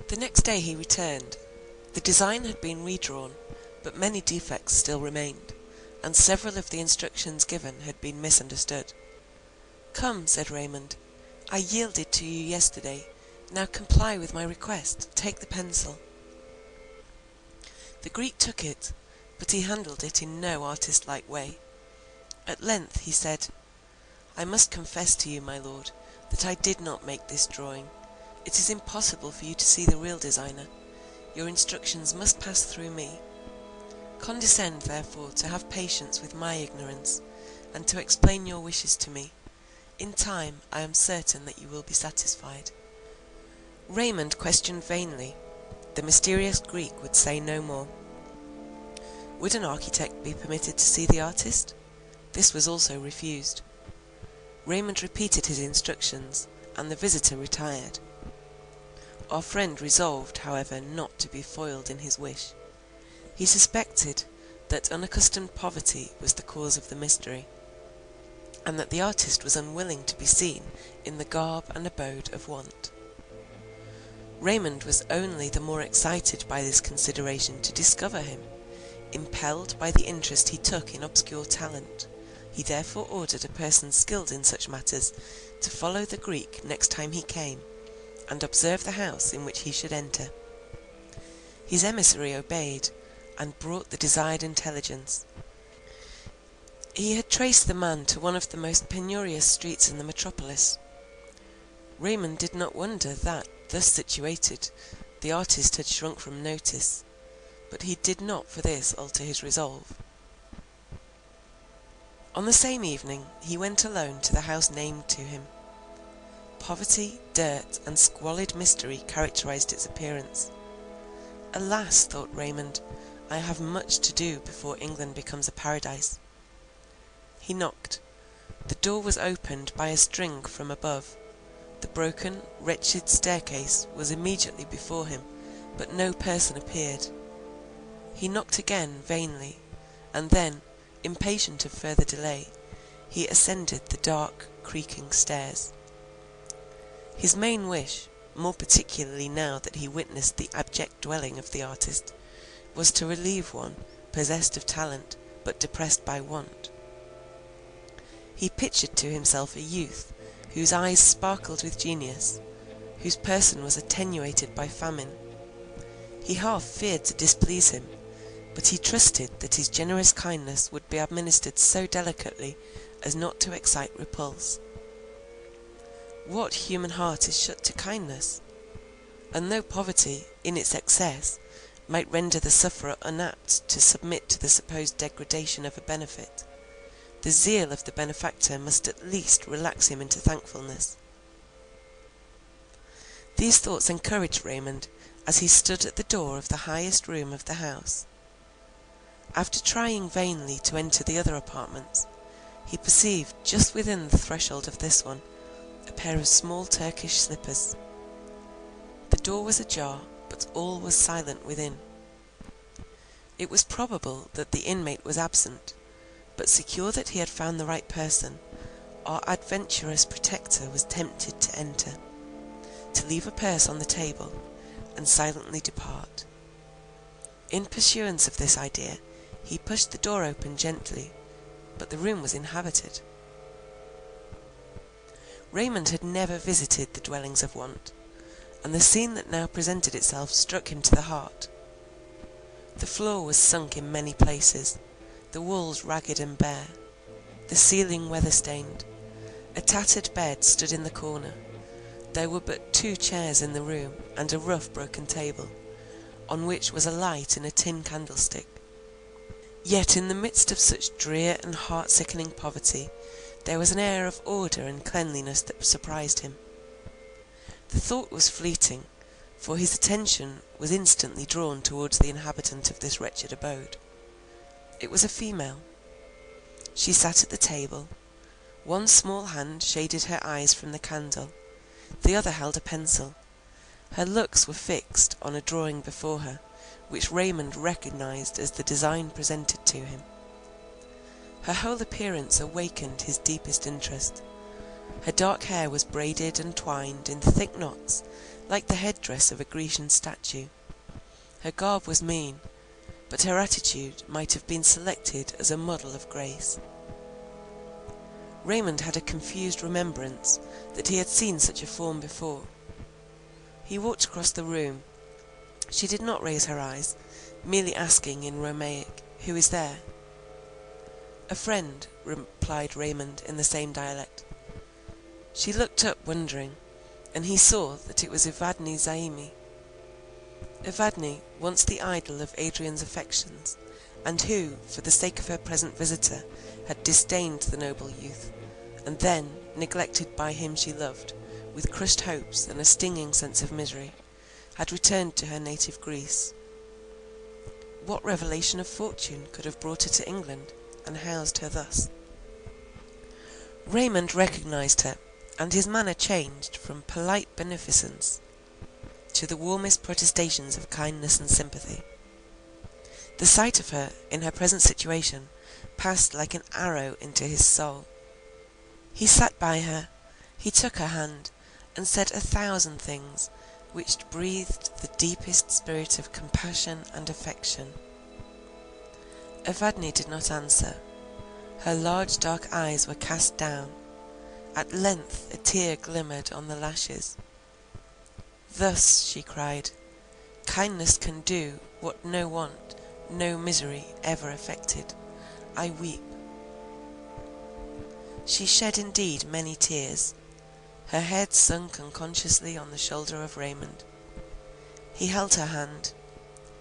The next day he returned. The design had been redrawn, but many defects still remained, and several of the instructions given had been misunderstood. Come, said Raymond, I yielded to you yesterday, now comply with my request, take the pencil. The Greek took it, but he handled it in no artist-like way. At length he said, I must confess to you, my lord, that I did not make this drawing. It is impossible for you to see the real designer. Your instructions must pass through me. Condescend, therefore, to have patience with my ignorance, and to explain your wishes to me. In time, I am certain that you will be satisfied. Raymond questioned vainly. The mysterious Greek would say no more. Would an architect be permitted to see the artist? This was also refused. Raymond repeated his instructions, and the visitor retired. Our friend resolved, however, not to be foiled in his wish. He suspected that unaccustomed poverty was the cause of the mystery, and that the artist was unwilling to be seen in the garb and abode of want. Raymond was only the more excited by this consideration to discover him. Impelled by the interest he took in obscure talent, he therefore ordered a person skilled in such matters to follow the Greek next time he came, and observe the house in which he should enter. His emissary obeyed, and brought the desired intelligence. He had traced the man to one of the most penurious streets in the metropolis. Raymond did not wonder that, thus situated, the artist had shrunk from notice, but he did not for this alter his resolve. On the same evening he went alone to the house named to him. Poverty, dirt, and squalid mystery characterized its appearance. Alas, thought Raymond, I have much to do before England becomes a paradise. He knocked. The door was opened by a string from above. The broken, wretched staircase was immediately before him, but no person appeared. He knocked again vainly, and then, impatient of further delay, he ascended the dark, creaking stairs. His main wish, more particularly now that he witnessed the abject dwelling of the artist, was to relieve one, possessed of talent, but depressed by want. He pictured to himself a youth, whose eyes sparkled with genius, whose person was attenuated by famine. He half feared to displease him, but he trusted that his generous kindness would be administered so delicately as not to excite repulse. What human heart is shut to kindness? And though poverty, in its excess, might render the sufferer unapt to submit to the supposed degradation of a benefit, the zeal of the benefactor must at least relax him into thankfulness. These thoughts encouraged Raymond as he stood at the door of the highest room of the house. After trying vainly to enter the other apartments, he perceived just within the threshold of this one a pair of small Turkish slippers. The door was ajar, but all was silent within. It was probable that the inmate was absent, but secure that he had found the right person, our adventurous protector was tempted to enter, to leave a purse on the table, and silently depart. In pursuance of this idea, he pushed the door open gently, but the room was inhabited. Raymond had never visited the dwellings of want, and the scene that now presented itself struck him to the heart. The floor was sunk in many places, the walls ragged and bare, the ceiling weather-stained. A tattered bed stood in the corner. There were but 2 chairs in the room, and a rough broken table, on which was a light and a tin candlestick. Yet in the midst of such drear and heart-sickening poverty, there was an air of order and cleanliness that surprised him. The thought was fleeting, for his attention was instantly drawn towards the inhabitant of this wretched abode. It was a female. She sat at the table. One small hand shaded her eyes from the candle, the other held a pencil. Her looks were fixed on a drawing before her, which Raymond recognized as the design presented to him. Her whole appearance awakened his deepest interest. Her dark hair was braided and twined in thick knots, like the headdress of a Grecian statue. Her garb was mean, but her attitude might have been selected as a model of grace. Raymond had a confused remembrance that he had seen such a form before. He walked across the room. She did not raise her eyes, merely asking in Romaic, "Who is there?" "A friend," replied Raymond in the same dialect. She looked up wondering, and he saw that it was Evadne Zaimi. Evadne, once the idol of Adrian's affections, and who, for the sake of her present visitor, had disdained the noble youth, and then, neglected by him she loved, with crushed hopes and a stinging sense of misery, had returned to her native Greece. What revelation of fortune could have brought her to England, and housed her thus? Raymond recognised her, and his manner changed from polite beneficence to the warmest protestations of kindness and sympathy. The sight of her, in her present situation, passed like an arrow into his soul. He sat by her, he took her hand, and said 1,000 things, which breathed the deepest spirit of compassion and affection. Evadne did not answer. Her large dark eyes were cast down. At length a tear glimmered on the lashes. "Thus," she cried, "kindness can do what no want, no misery ever effected. I weep." She shed indeed many tears. Her head sunk unconsciously on the shoulder of Raymond. He held her hand.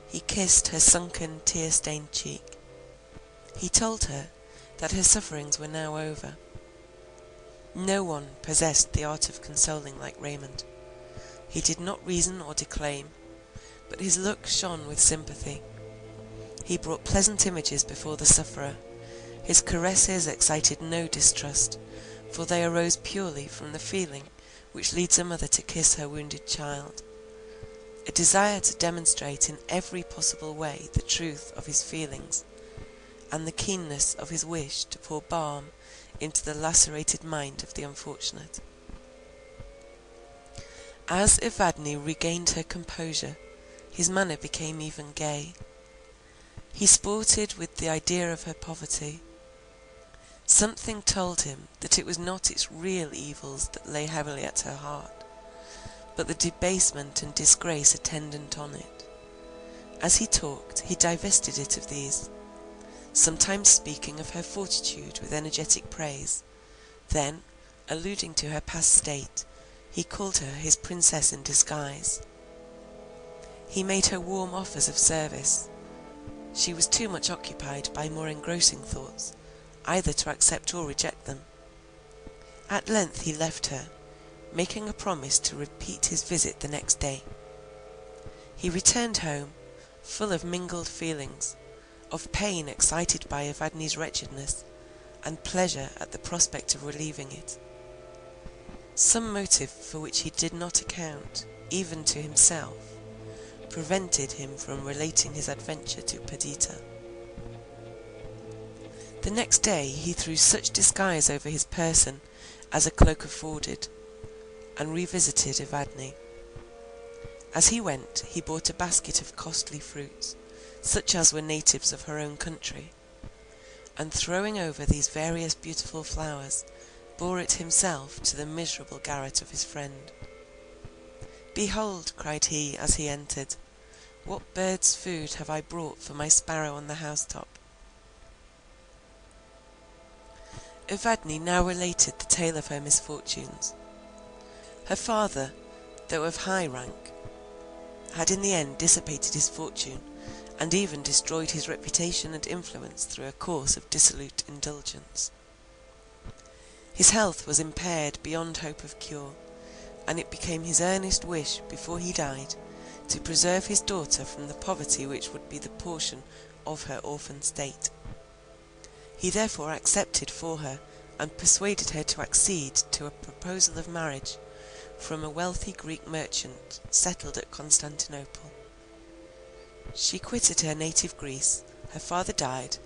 He kissed her sunken, tear-stained cheek. He told her that her sufferings were now over. No one possessed the art of consoling like Raymond. He did not reason or declaim, but his look shone with sympathy. He brought pleasant images before the sufferer. His caresses excited no distrust, for they arose purely from the feeling which leads a mother to kiss her wounded child, a desire to demonstrate in every possible way the truth of his feelings, and the keenness of his wish to pour balm into the lacerated mind of the unfortunate. As Evadne regained her composure, his manner became even gay. He sported with the idea of her poverty. Something told him that it was not its real evils that lay heavily at her heart, but the debasement and disgrace attendant on it. As he talked, he divested it of these, sometimes speaking of her fortitude with energetic praise, then, alluding to her past state, he called her his princess in disguise. He made her warm offers of service. She was too much occupied by more engrossing thoughts, either to accept or reject them. At length he left her, making a promise to repeat his visit the next day. He returned home, full of mingled feelings, of pain excited by Evadne's wretchedness, and pleasure at the prospect of relieving it. Some motive for which he did not account, even to himself, prevented him from relating his adventure to Perdita. The next day he threw such disguise over his person as a cloak afforded, and revisited Evadne. As he went, he bought a basket of costly fruits, such as were natives of her own country, and throwing over these various beautiful flowers, bore it himself to the miserable garret of his friend. "Behold," cried he as he entered, "what bird's food have I brought for my sparrow on the housetop." Evadne now related the tale of her misfortunes. Her father, though of high rank, had in the end dissipated his fortune, and even destroyed his reputation and influence through a course of dissolute indulgence. His health was impaired beyond hope of cure, and it became his earnest wish, before he died, to preserve his daughter from the poverty which would be the portion of her orphan state. He therefore accepted for her, and persuaded her to accede to a proposal of marriage from a wealthy Greek merchant settled at Constantinople. She quitted her native Greece, her father died,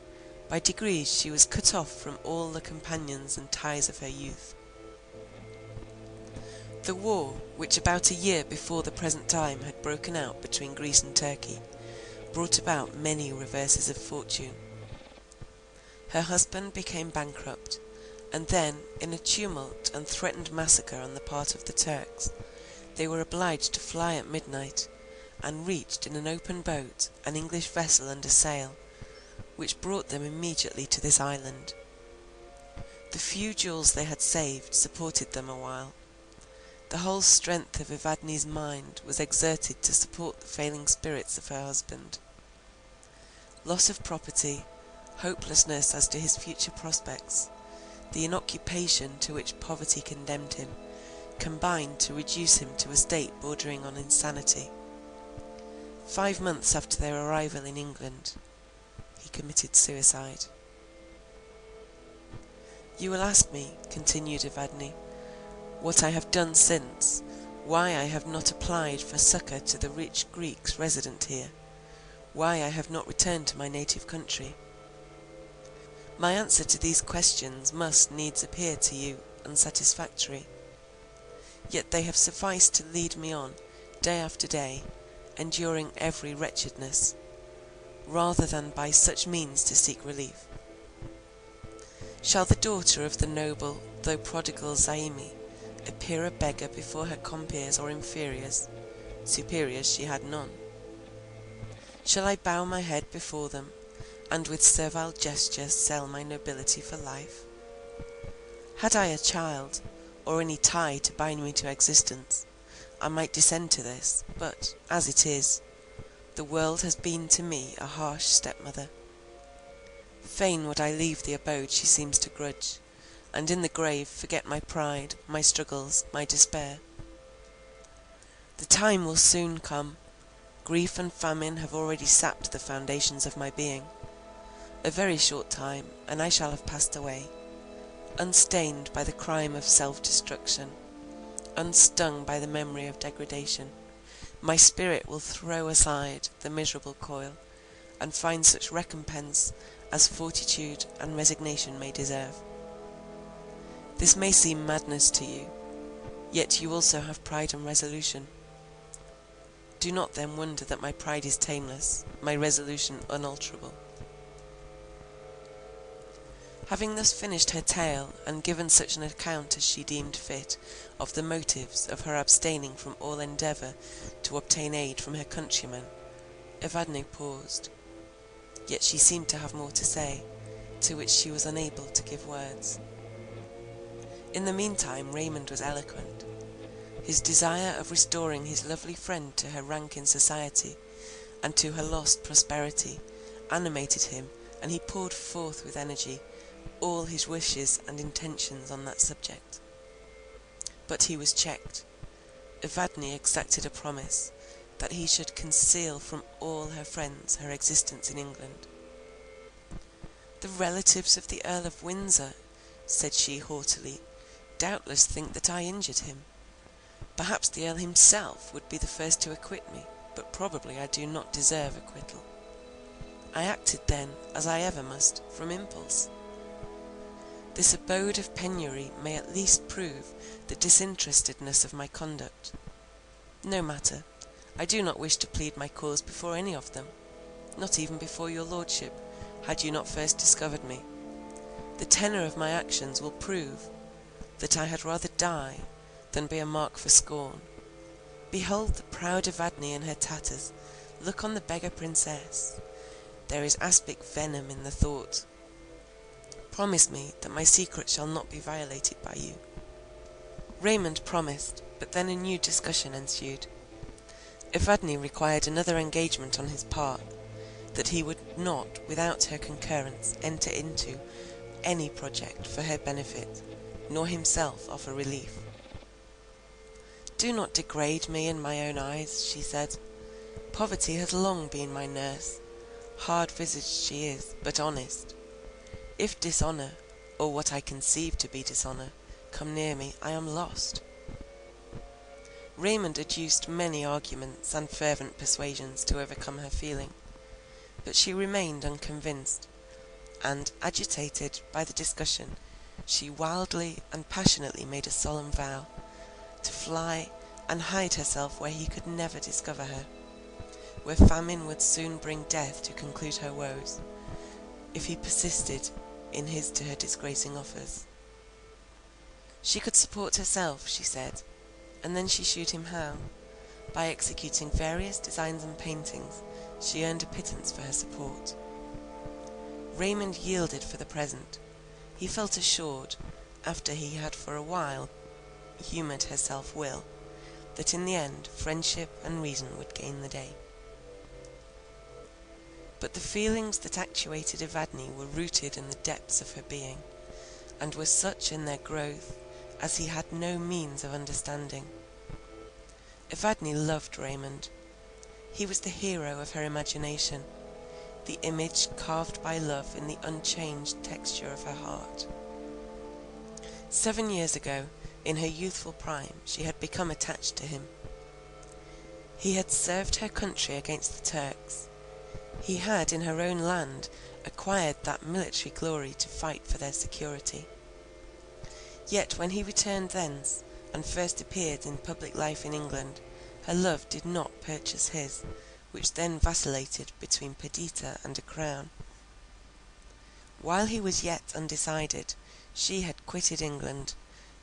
by degrees she was cut off from all the companions and ties of her youth. The war, which about a year before the present time had broken out between Greece and Turkey, brought about many reverses of fortune. Her husband became bankrupt, and then, in a tumult and threatened massacre on the part of the Turks, they were obliged to fly at midnight, and reached in an open boat an English vessel under sail, which brought them immediately to this island. The few jewels they had saved supported them a while. The whole strength of Evadne's mind was exerted to support the failing spirits of her husband. Loss of property, hopelessness as to his future prospects, the inoccupation to which poverty condemned him, combined to reduce him to a state bordering on insanity. 5 months after their arrival in England, he committed suicide. You will ask me, continued Evadne, what I have done since, why I have not applied for succour to the rich Greeks resident here, why I have not returned to my native country. My answer to these questions must needs appear to you unsatisfactory, yet they have sufficed to lead me on, day after day, enduring every wretchedness, rather than by such means to seek relief. Shall the daughter of the noble, though prodigal Zaimi, appear a beggar before her compeers or inferiors? Superiors she had none. Shall I bow my head before them, and with servile gesture sell my nobility for life? Had I a child, or any tie to bind me to existence, I might descend to this, but, as it is, the world has been to me a harsh stepmother. Fain would I leave the abode she seems to grudge, and in the grave forget my pride, my struggles, my despair. The time will soon come. Grief and famine have already sapped the foundations of my being. A very short time, and I shall have passed away, unstained by the crime of self-destruction, unstung by the memory of degradation. My spirit will throw aside the miserable coil, and find such recompense as fortitude and resignation may deserve. This may seem madness to you, yet you also have pride and resolution. Do not then wonder that my pride is tameless, my resolution unalterable. Having thus finished her tale, and given such an account as she deemed fit of the motives of her abstaining from all endeavour to obtain aid from her countrymen, Evadne paused. Yet she seemed to have more to say, to which she was unable to give words. In the meantime Raymond was eloquent. His desire of restoring his lovely friend to her rank in society, and to her lost prosperity, animated him, and he poured forth with energy all his wishes and intentions on that subject. But he was checked. Evadne exacted a promise, that he should conceal from all her friends her existence in England. The relatives of the Earl of Windsor, said she haughtily, doubtless think that I injured him. Perhaps the Earl himself would be the first to acquit me, but probably I do not deserve acquittal. I acted then, as I ever must, from impulse. This abode of penury may at least prove the disinterestedness of my conduct. No matter, I do not wish to plead my cause before any of them, not even before your lordship, had you not first discovered me. The tenor of my actions will prove that I had rather die than be a mark for scorn. Behold the proud Evadne in her tatters, look on the beggar princess. There is aspic venom in the thought. Promise me that my secret shall not be violated by you. Raymond promised, but then a new discussion ensued. Evadne required another engagement on his part, that he would not, without her concurrence, enter into any project for her benefit, nor himself offer relief. Do not degrade me in my own eyes, she said. Poverty has long been my nurse. Hard-visaged she is, but honest. If dishonour, or what I conceive to be dishonour, come near me, I am lost. Raymond adduced many arguments and fervent persuasions to overcome her feeling, but she remained unconvinced, and, agitated by the discussion, she wildly and passionately made a solemn vow to fly and hide herself where he could never discover her, where famine would soon bring death to conclude her woes, if he persisted in his to her disgracing offers. She could support herself, she said, and then she shewed him how. By executing various designs and paintings, she earned a pittance for her support. Raymond yielded for the present. He felt assured, after he had for a while humoured her self-will, that in the end friendship and reason would gain the day. But the feelings that actuated Evadne were rooted in the depths of her being, and were such in their growth as he had no means of understanding. Evadne loved Raymond. He was the hero of her imagination, the image carved by love in the unchanged texture of her heart. 7 years ago, in her youthful prime, she had become attached to him. He had served her country against the Turks. He had, in her own land, acquired that military glory to fight for their security. Yet when he returned thence, and first appeared in public life in England, her love did not purchase his, which then vacillated between Perdita and a crown. While he was yet undecided, she had quitted England.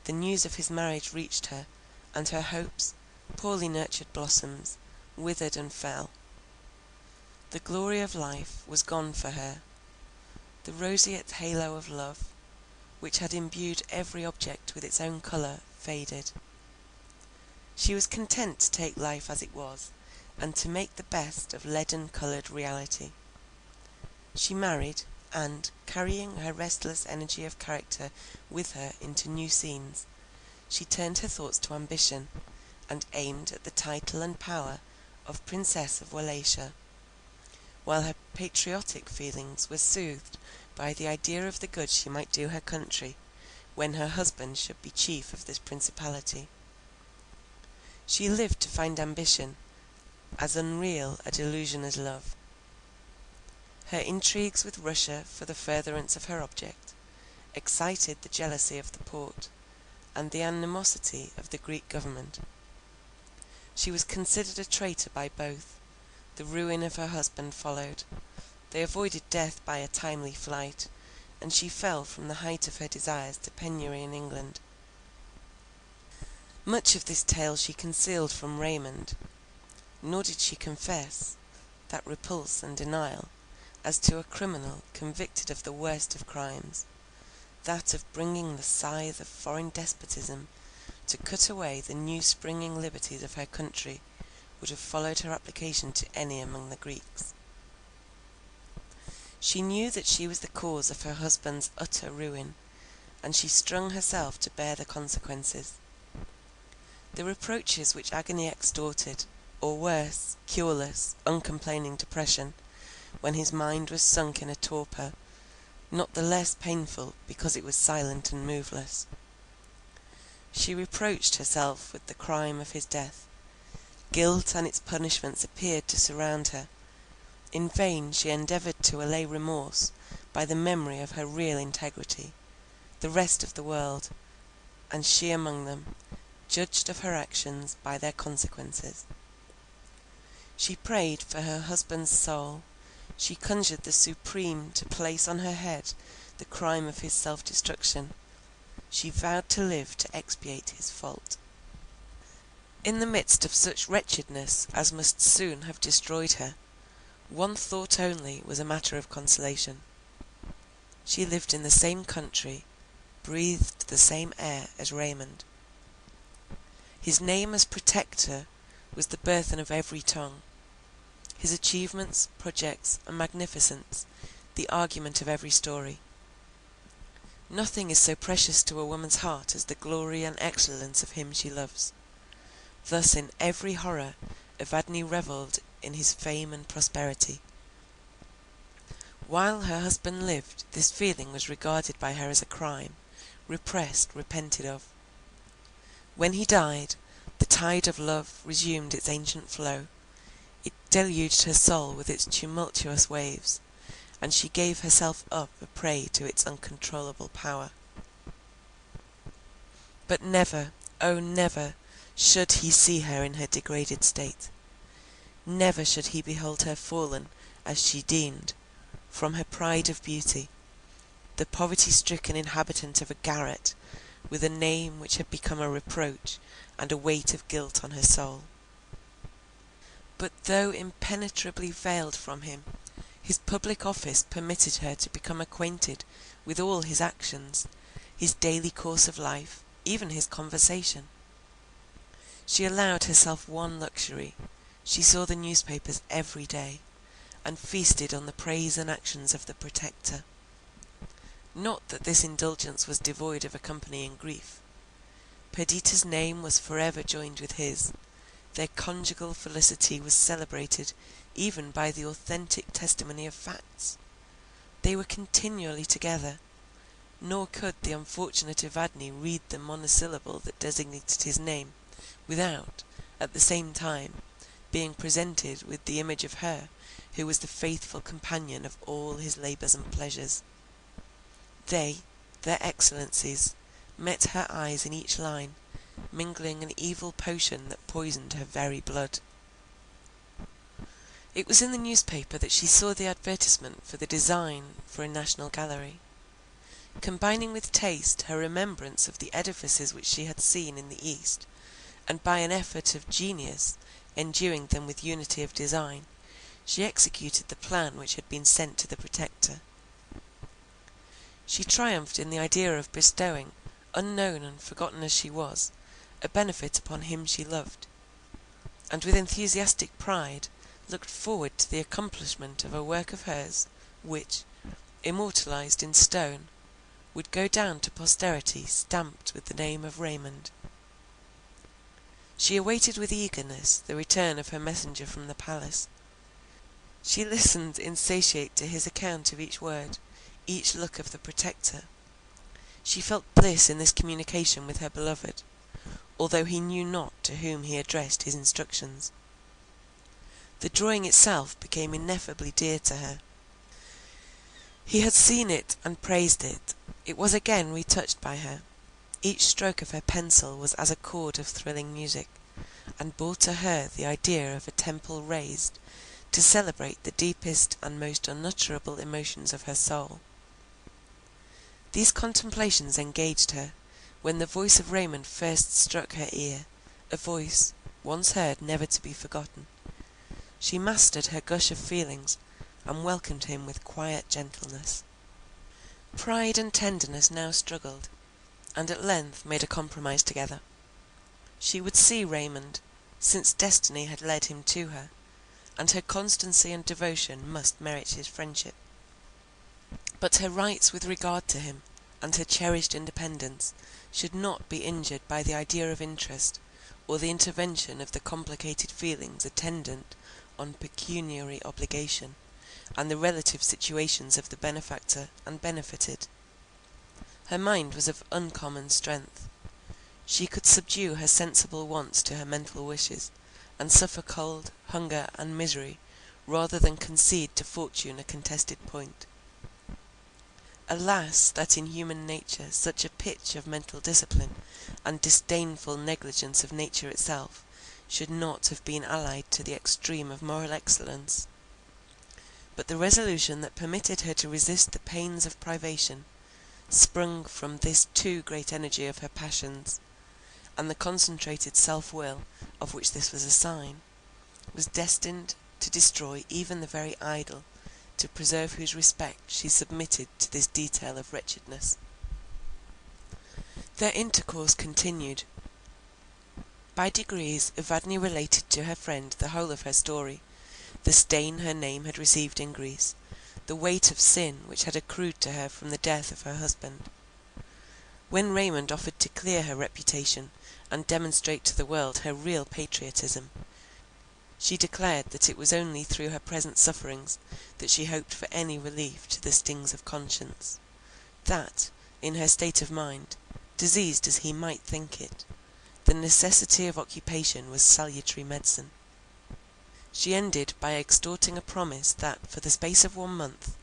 The news of his marriage reached her, and her hopes, poorly nurtured blossoms, withered and fell. The glory of life was gone for her. The roseate halo of love, which had imbued every object with its own colour, faded. She was content to take life as it was, and to make the best of leaden-coloured reality. She married, and, carrying her restless energy of character with her into new scenes, she turned her thoughts to ambition, and aimed at the title and power of Princess of Wallachia, while her patriotic feelings were soothed by the idea of the good she might do her country, when her husband should be chief of this principality. She lived to find ambition as unreal a delusion as love. Her intrigues with Russia for the furtherance of her object excited the jealousy of the Porte, and the animosity of the Greek government. She was considered a traitor by both. The ruin of her husband followed. They avoided death by a timely flight, and she fell from the height of her desires to penury in England. Much of this tale she concealed from Raymond, nor did she confess, that repulse and denial, as to a criminal convicted of the worst of crimes, that of bringing the scythe of foreign despotism to cut away the new-springing liberties of her country, would have followed her application to any among the Greeks. She knew that she was the cause of her husband's utter ruin, and she strung herself to bear the consequences. The reproaches which agony extorted, or worse, cureless, uncomplaining depression, when his mind was sunk in a torpor, not the less painful because it was silent and moveless. She reproached herself with the crime of his death. Guilt and its punishments appeared to surround her. In vain she endeavoured to allay remorse by the memory of her real integrity. The rest of the world, and she among them, judged of her actions by their consequences. She prayed for her husband's soul. She conjured the Supreme to place on her head the crime of his self-destruction. She vowed to live to expiate his fault. In the midst of such wretchedness as must soon have destroyed her, one thought only was a matter of consolation. She lived in the same country, breathed the same air as Raymond. His name as Protector was the burthen of every tongue. His achievements, projects, and magnificence, the argument of every story. Nothing is so precious to a woman's heart as the glory and excellence of him she loves. Thus in every horror Evadne revelled in his fame and prosperity. While her husband lived, this feeling was regarded by her as a crime, repressed, repented of. When he died, the tide of love resumed its ancient flow. It deluged her soul with its tumultuous waves, and she gave herself up a prey to its uncontrollable power. But never, oh never, should he see her in her degraded state. Never should he behold her fallen, as she deemed, from her pride of beauty, the poverty-stricken inhabitant of a garret, with a name which had become a reproach and a weight of guilt on her soul. But though impenetrably veiled from him, his public office permitted her to become acquainted with all his actions, his daily course of life, even his conversation. She allowed herself one luxury: she saw the newspapers every day, and feasted on the praise and actions of the Protector. Not that this indulgence was devoid of accompanying grief. Perdita's name was forever joined with his. Their conjugal felicity was celebrated even by the authentic testimony of facts. They were continually together, nor could the unfortunate Evadne read the monosyllable that designated his name, without, at the same time, being presented with the image of her who was the faithful companion of all his labours and pleasures. They, their excellencies, met her eyes in each line, mingling an evil potion that poisoned her very blood. It was in the newspaper that she saw the advertisement for the design for a national gallery. Combining with taste her remembrance of the edifices which she had seen in the East, and by an effort of genius enduing them with unity of design, she executed the plan which had been sent to the Protector. She triumphed in the idea of bestowing, unknown and forgotten as she was, a benefit upon him she loved, and with enthusiastic pride looked forward to the accomplishment of a work of hers, which, immortalized in stone, would go down to posterity stamped with the name of Raymond. She awaited with eagerness the return of her messenger from the palace. She listened insatiate to his account of each word, each look of the Protector. She felt bliss in this communication with her beloved, although he knew not to whom he addressed his instructions. The drawing itself became ineffably dear to her. He had seen it and praised it. It was again retouched by her. Each stroke of her pencil was as a chord of thrilling music, and brought to her the idea of a temple raised to celebrate the deepest and most unutterable emotions of her soul. These contemplations engaged her, when the voice of Raymond first struck her ear, a voice, once heard, never to be forgotten. She mastered her gush of feelings, and welcomed him with quiet gentleness. Pride and tenderness now struggled, and at length made a compromise together. She would see Raymond, since destiny had led him to her, and her constancy and devotion must merit his friendship. But her rights with regard to him, and her cherished independence, should not be injured by the idea of interest, or the intervention of the complicated feelings attendant on pecuniary obligation, and the relative situations of the benefactor and benefited. Her mind was of uncommon strength. She could subdue her sensible wants to her mental wishes, and suffer cold, hunger, and misery, rather than concede to fortune a contested point. Alas, that in human nature such a pitch of mental discipline, and disdainful negligence of nature itself, should not have been allied to the extreme of moral excellence. But the resolution that permitted her to resist the pains of privation, sprung from this too great energy of her passions, and the concentrated self-will of which this was a sign, was destined to destroy even the very idol, to preserve whose respect she submitted to this detail of wretchedness. Their intercourse continued. By degrees Evadne related to her friend the whole of her story, the stain her name had received in Greece, the weight of sin which had accrued to her from the death of her husband. When Raymond offered to clear her reputation, and demonstrate to the world her real patriotism, she declared that it was only through her present sufferings that she hoped for any relief to the stings of conscience; that, in her state of mind, diseased as he might think it, the necessity of occupation was salutary medicine. She ended by extorting a promise that, for the space of 1 month,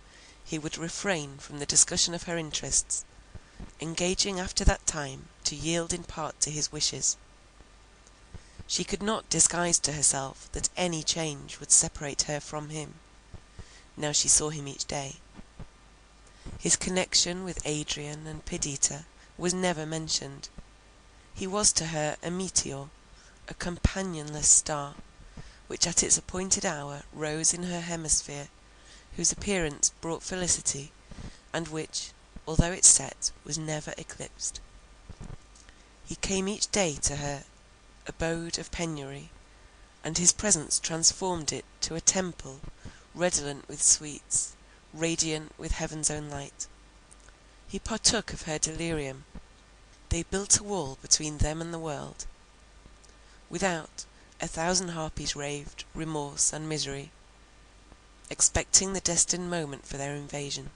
he would refrain from the discussion of her interests, engaging after that time to yield in part to his wishes. She could not disguise to herself that any change would separate her from him, now she saw him each day. His connection with Adrian and Perdita was never mentioned. He was to her a meteor, a companionless star, which at its appointed hour rose in her hemisphere, whose appearance brought felicity, and which, although it set, was never eclipsed. He came each day to her abode of penury, and his presence transformed it to a temple, redolent with sweets, radiant with heaven's own light. He partook of her delirium. They built a wall between them and the world. Without, 1,000 harpies raved, remorse and misery, expecting the destined moment for their invasion.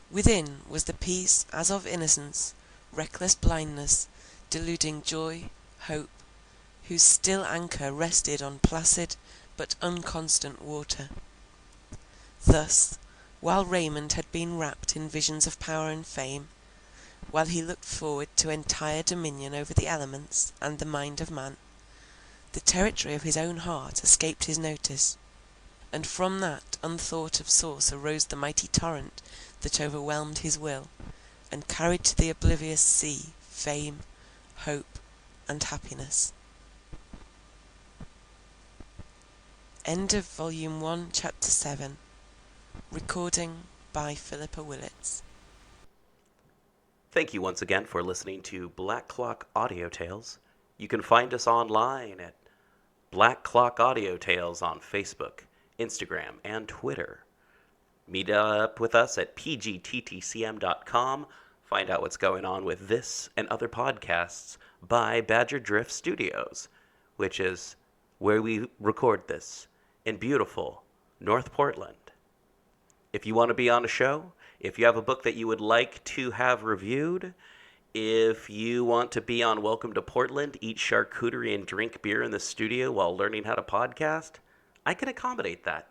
Within was the peace as of innocence, reckless blindness, deluding joy, hope, whose still anchor rested on placid but unconstant water. Thus, while Raymond had been wrapped in visions of power and fame, while he looked forward to entire dominion over the elements and the mind of man, the territory of his own heart escaped his notice, and from that unthought of source arose the mighty torrent that overwhelmed his will, and carried to the oblivious sea fame, hope, and happiness. End of Volume 1, Chapter 7. Recording by Philippa Willits. Thank you once again for listening to Black Clock Audio Tales. You can find us online at Black Clock Audio Tales on Facebook, Instagram, and Twitter. Meet up with us at pgttcm.com. Find out what's going on with this and other podcasts by Badger Drift Studios, which is where we record this in beautiful North Portland. If you want to be on a show, if you have a book that you would like to have reviewed, if you want to be on Welcome to Portland, eat charcuterie and drink beer in the studio while learning how to podcast, I can accommodate that.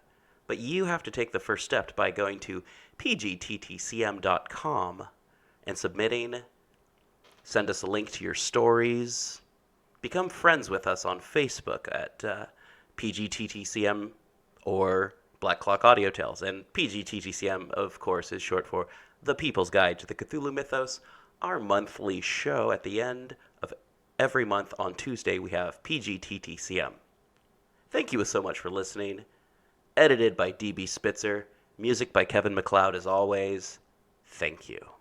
But you have to take the first step by going to pgttcm.com and submitting. Send us a link to your stories. Become friends with us on Facebook at pgttcm or Black Clock Audio Tales. And PGTTCM, of course, is short for The People's Guide to the Cthulhu Mythos, our monthly show. At the end of every month on Tuesday, we have PGTTCM. Thank you so much for listening. Edited by DB Spitzer. Music by Kevin MacLeod as always. Thank you.